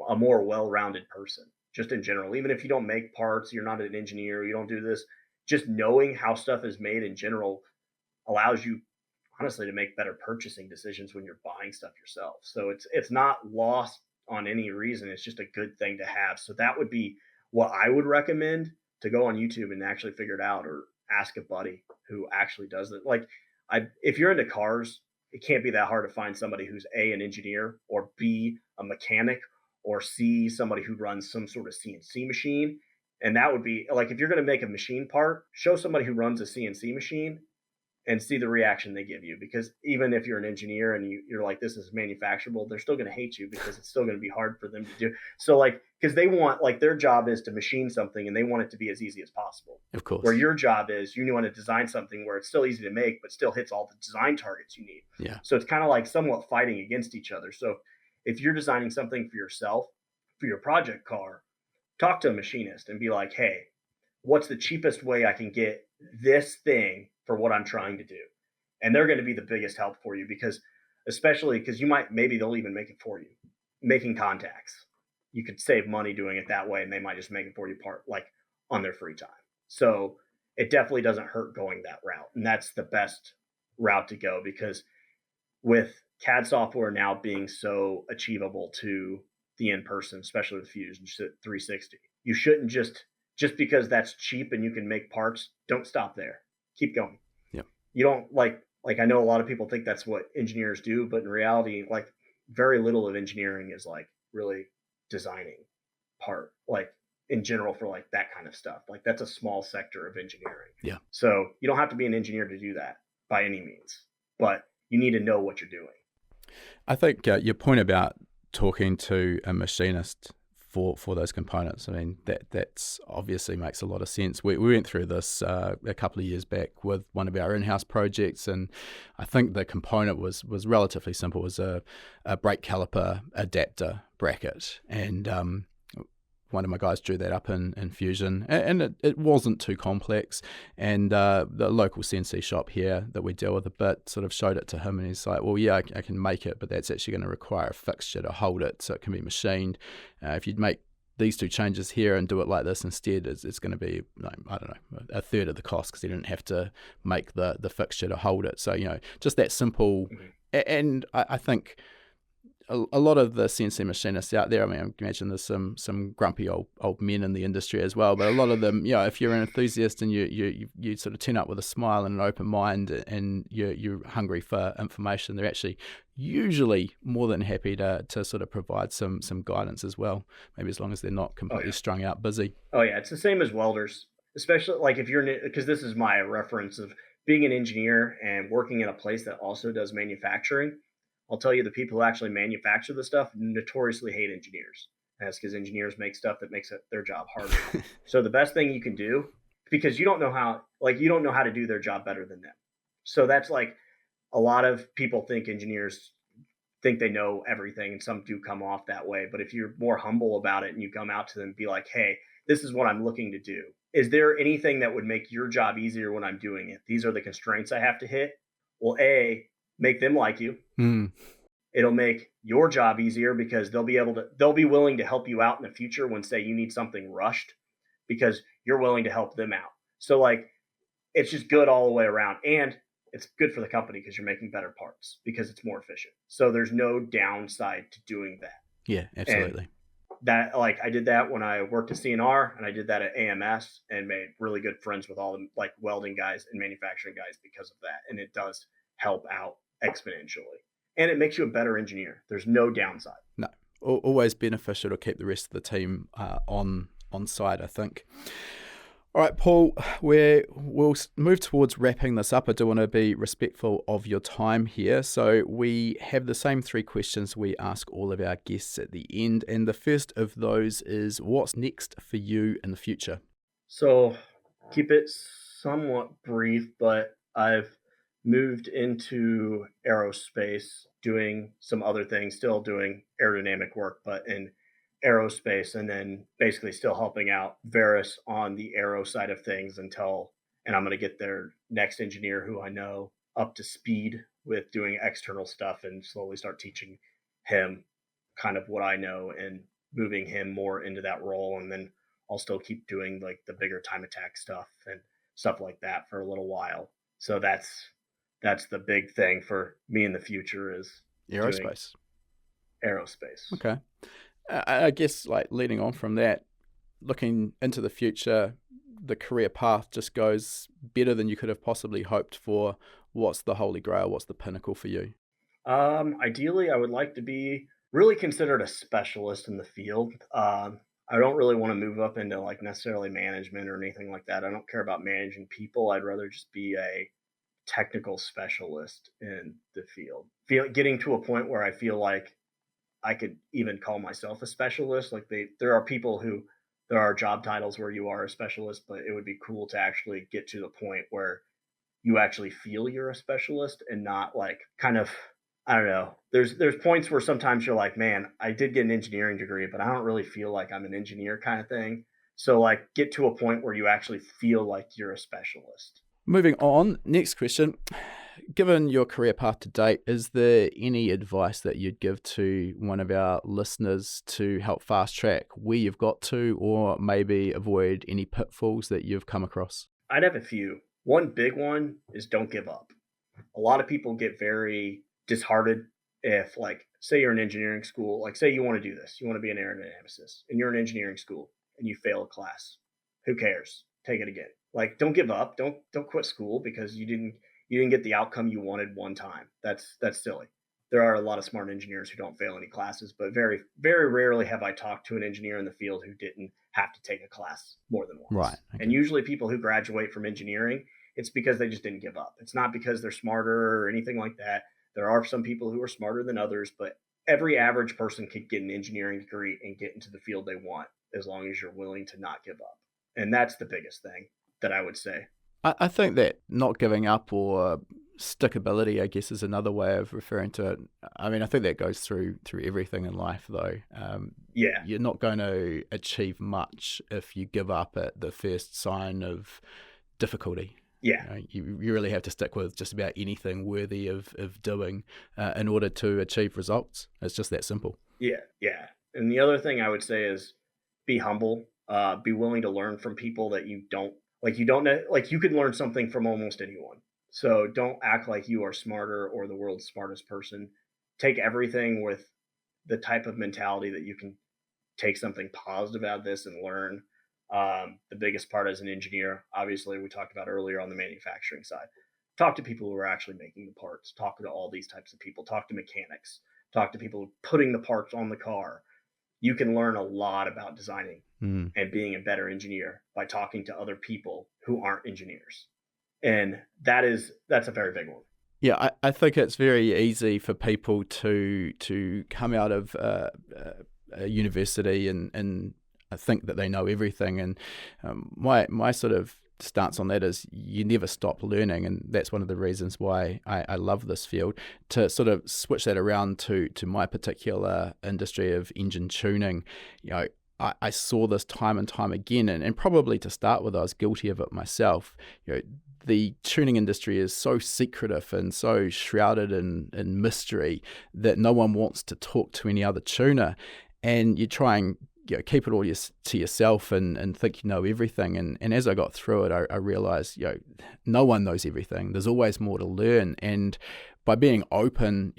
a more well-rounded person, just in general. Even if you don't make parts, you're not an engineer, you don't do this, just knowing how stuff is made in general allows you honestly to make better purchasing decisions when you're buying stuff yourself. So it's not lost on any reason. It's just a good thing to have. So that would be what I would recommend, to go on YouTube and actually figure it out, or ask a buddy who actually does it. Like, if you're into cars, it can't be that hard to find somebody who's A, an engineer, or B, a mechanic, or C, somebody who runs some sort of CNC machine. And that would be like, if you're going to make a machine part, show somebody who runs a CNC machine and see the reaction they give you. Because even if you're an engineer and you're like, this is manufacturable, they're still going to hate you because it's still going to be hard for them to do. So because they want, their job is to machine something and they want it to be as easy as possible. Of course. Where your job is, you want to design something where it's still easy to make, but still hits all the design targets you need. Yeah. So it's kind of like somewhat fighting against each other. So if you're designing something for yourself, for your project car, talk to a machinist and be like, hey, what's the cheapest way I can get this thing for what I'm trying to do? And they're going to be the biggest help for you, especially because maybe they'll even make it for you. Making contacts, you could save money doing it that way, and they might just make it for you on their free time. So it definitely doesn't hurt going that route. And that's the best route to go, because with CAD software now being so achievable to the in-person, especially with Fusion 360, you shouldn't just because that's cheap and you can make parts, don't stop there. Keep going. Yeah. You don't I know a lot of people think that's what engineers do, but in reality, very little of engineering is really designing part, in general, for that kind of stuff. That's a small sector of engineering. Yeah. So you don't have to be an engineer to do that by any means, but you need to know what you're doing. I think your point about talking to a machinist for those components, I mean, that's obviously makes a lot of sense. We went through this a couple of years back with one of our in-house projects, and I think the component was relatively simple. It was a brake caliper adapter bracket, and one of my guys drew that up in Fusion, and it wasn't too complex. And the local CNC shop here that we deal with a bit sort of showed it to him, and he's like, well, yeah, I can make it, but that's actually going to require a fixture to hold it so it can be machined. If you'd make these two changes here and do it like this instead, it's going to be, I don't know, a third of the cost, because you didn't have to make the fixture to hold it. So, just that simple. And I think a lot of the CNC machinists out there, I mean, I imagine there's some grumpy old men in the industry as well, but a lot of them, if you're an enthusiast and you sort of turn up with a smile and an open mind, and you're hungry for information, they're actually usually more than happy to sort of provide some guidance as well, maybe as long as they're not completely strung out busy. Oh yeah, it's the same as welders, especially if you're, because this is my reference of being an engineer and working in a place that also does manufacturing. I'll tell you, the people who actually manufacture the stuff notoriously hate engineers. That's because engineers make stuff that makes their job harder. So the best thing you can do, because you don't know how to do their job better than them. So that's a lot of people think engineers think they know everything, and some do come off that way. But if you're more humble about it and you come out to them and be like, hey, this is what I'm looking to do. Is there anything that would make your job easier when I'm doing it? These are the constraints I have to hit. Well, A, make them like you. It'll make your job easier, because they'll be willing to help you out in the future when, say, you need something rushed, because you're willing to help them out. So it's just good all the way around. And it's good for the company because you're making better parts, because it's more efficient. So there's no downside to doing that. Yeah, absolutely. And that, like, I did that when I worked at CNR, and I did that at AMS, and made really good friends with all the like welding guys and manufacturing guys because of that. And it does help out exponentially, and it makes you a better engineer. There's no downside. No, always beneficial to keep the rest of the team on side, I think. All right, Paul, we'll move towards wrapping this up. I do want to be respectful of your time here. So we have the same 3 questions we ask all of our guests at the end. And the first of those is, what's next for you in the future? So keep it somewhat brief, but I've moved into aerospace, doing some other things, still doing aerodynamic work, but in aerospace, and then basically still helping out Verus on the Aero side of things and I'm going to get their next engineer who I know up to speed with doing external stuff and slowly start teaching him kind of what I know and moving him more into that role. And then I'll still keep doing like the bigger time attack stuff and stuff like that for a little while. So that's the big thing for me in the future is aerospace. Okay. I guess, like, leading on from that, looking into the future, the career path just goes better than you could have possibly hoped for. What's the holy grail? What's the pinnacle for you? Ideally, I would like to be really considered a specialist in the field. I don't really want to move up into like necessarily management or anything like that. I don't care about managing people. I'd rather just be a technical specialist in the field. Getting to a point where I feel like I could even call myself a specialist. Like there are job titles where you are a specialist, but it would be cool to actually get to the point where you actually feel you're a specialist and not like kind of, I don't know. There's points where sometimes you're like, man, I did get an engineering degree, but I don't really feel like I'm an engineer kind of thing. So like get to a point where you actually feel like you're a specialist. Moving on, next question. Given your career path to date, is there any advice that you'd give to one of our listeners to help fast track where you've got to, or maybe avoid any pitfalls that you've come across? I'd have a few. One big one is don't give up. A lot of people get very disheartened if, like, say you're in engineering school, like say you want to do this, you want to be an aerodynamicist, and you're in engineering school and you fail a class. Who cares? Take it again. Like, don't give up. Don't quit school because you didn't get the outcome you wanted one time. That's silly. There are a lot of smart engineers who don't fail any classes, but very, very rarely have I talked to an engineer in the field who didn't have to take a class more than once. Right. Okay. And usually people who graduate from engineering, it's because they just didn't give up. It's not because they're smarter or anything like that. There are some people who are smarter than others, but every average person could get an engineering degree and get into the field they want as long as you're willing to not give up. And that's the biggest thing that I would say. I think that not giving up or stickability, I guess, is another way of referring to it. I mean, I think that goes through everything in life, though. Yeah. You're not going to achieve much if you give up at the first sign of difficulty. Yeah. You really have to stick with just about anything worthy of doing in order to achieve results. It's just that simple. Yeah. And the other thing I would say is be humble. Be willing to learn from people that you don't know. Like, you can learn something from almost anyone. So don't act like you are smarter or the world's smartest person. Take everything with the type of mentality that you can take something positive out of this and learn. The biggest part as an engineer, obviously, we talked about earlier on the manufacturing side. Talk to people who are actually making the parts. Talk to all these types of people. Talk to mechanics. Talk to people putting the parts on the car. You can learn a lot about designing and being a better engineer by talking to other people who aren't engineers. And that's a very big one. Yeah, I think it's very easy for people to come out of a university and think that they know everything. And my sort of stance on that is you never stop learning, and that's one of the reasons why I love this field. To sort of switch that around to my particular industry of engine tuning, I saw this time and time again, and probably to start with, I was guilty of it myself. The tuning industry is so secretive and so shrouded in mystery that no one wants to talk to any other tuner, and you try and keep it all to yourself and think you know everything. And as I got through it, I realized no one knows everything. There's always more to learn, and by being open,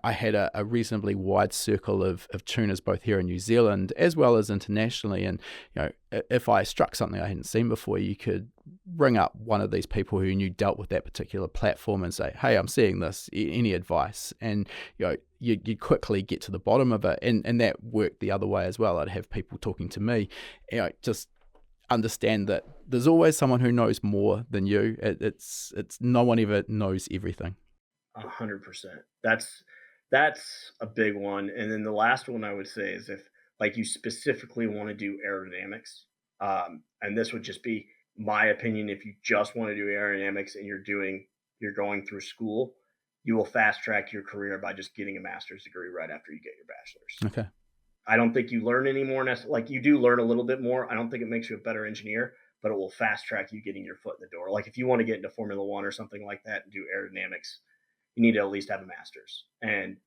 I had a reasonably wide circle of tuners both here in New Zealand as well as internationally. And, if I struck something I hadn't seen before, you could ring up one of these people who knew dealt with that particular platform and say, hey, I'm seeing this, any advice? And, you'd quickly get to the bottom of it. And that worked the other way as well. I'd have people talking to me, just understand that there's always someone who knows more than you. It's no one ever knows everything. 100%. That's a big one. And then the last one I would say is if you specifically want to do aerodynamics, and this would just be my opinion, if you just want to do aerodynamics and you're going through school, you will fast track your career by just getting a master's degree right after you get your bachelor's. Okay. I don't think you learn any more. You do learn a little bit more. I don't think it makes you a better engineer, but it will fast track you getting your foot in the door. Like if you want to get into Formula One or something like that and do aerodynamics, you need to at least have a master's. And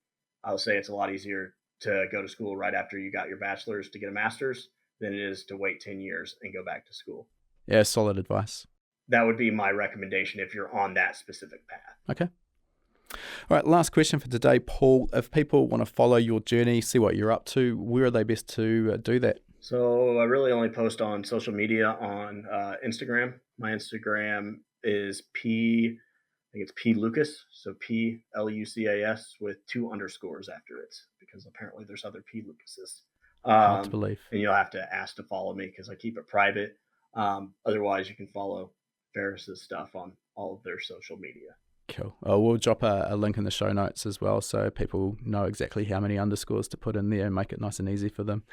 I'll say it's a lot easier to go to school right after you got your bachelor's to get a master's than it is to wait 10 years and go back to school. Yeah, solid advice. That would be my recommendation if you're on that specific path. Okay. All right, last question for today, Paul. If people want to follow your journey, see what you're up to, where are they best to do that? So I really only post on social media on Instagram. My Instagram is P Lucas. So PLUCAS with 2 underscores after it, because apparently there's other P Lucases. Hard to believe. And you'll have to ask to follow me because I keep it private. Otherwise, you can follow Verus's stuff on all of their social media. Cool. We'll drop a link in the show notes as well so people know exactly how many underscores to put in there and make it nice and easy for them.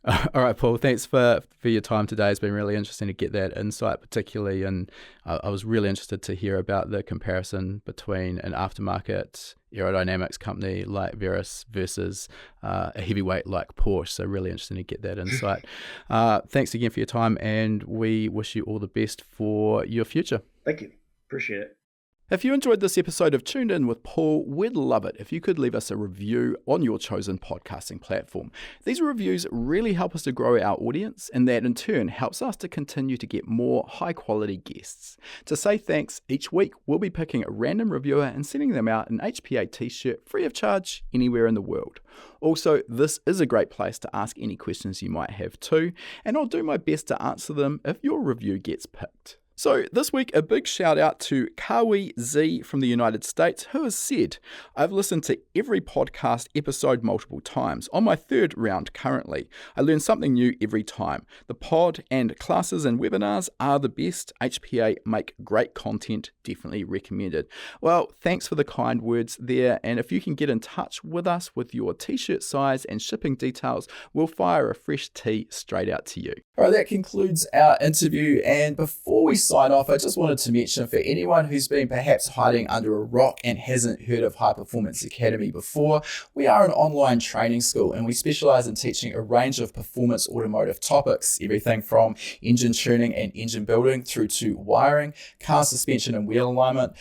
All right, Paul, thanks for your time today. It's been really interesting to get that insight particularly, and I was really interested to hear about the comparison between an aftermarket aerodynamics company like Verus versus a heavyweight like Porsche. So really interesting to get that insight. Thanks again for your time, and we wish you all the best for your future. Thank you. Appreciate it. If you enjoyed this episode of Tuned In with Paul, we'd love it if you could leave us a review on your chosen podcasting platform. These reviews really help us to grow our audience, and that in turn helps us to continue to get more high-quality guests. To say thanks, each week we'll be picking a random reviewer and sending them out an HPA t-shirt free of charge anywhere in the world. Also, this is a great place to ask any questions you might have too, and I'll do my best to answer them if your review gets picked. So this week, a big shout out to Kawi Z from the United States, who has said, I've listened to every podcast episode multiple times. On my 3rd round currently, I learn something new every time. The pod and classes and webinars are the best. HPA make great content, definitely recommended. Well, thanks for the kind words there. And if you can get in touch with us with your t-shirt size and shipping details, we'll fire a fresh tee straight out to you. All right, that concludes our interview. And before we sign off, I just wanted to mention for anyone who's been perhaps hiding under a rock and hasn't heard of High Performance Academy before, we are an online training school and we specialize in teaching a range of performance automotive topics, everything from engine tuning and engine building through to wiring, car suspension and wheel alignment,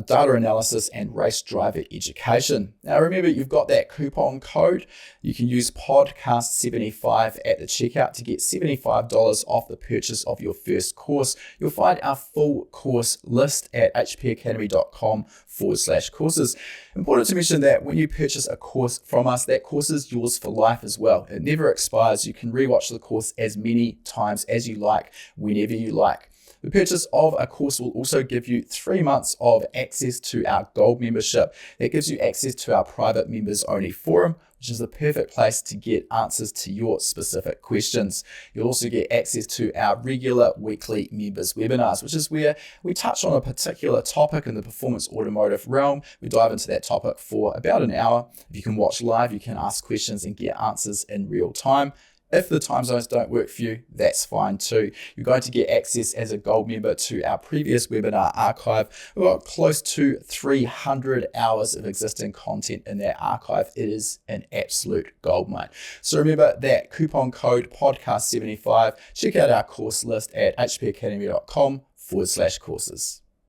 data analysis and race driver education. Now remember, you've got that coupon code. You can use podcast75 at the checkout to get $75 off the purchase of your first course. You'll find our full course list at hpacademy.com/courses. Important to mention that when you purchase a course from us, that course is yours for life as well. It never expires. You can rewatch the course as many times as you like, whenever you like. The purchase of a course will also give you 3 months of access to our Gold membership. That gives you access to our private members only forum, which is the perfect place to get answers to your specific questions. You'll also get access to our regular weekly members webinars, which is where we touch on a particular topic in the performance automotive realm. We dive into that topic for about an hour. If you can watch live, you can ask questions and get answers in real time. If the time zones don't work for you, that's fine too. You're going to get access as a Gold member to our previous webinar archive. We've got close to 300 hours of existing content in that archive. It is an absolute goldmine. So remember that coupon code podcast75. Check out our course list at hpacademy.com/courses.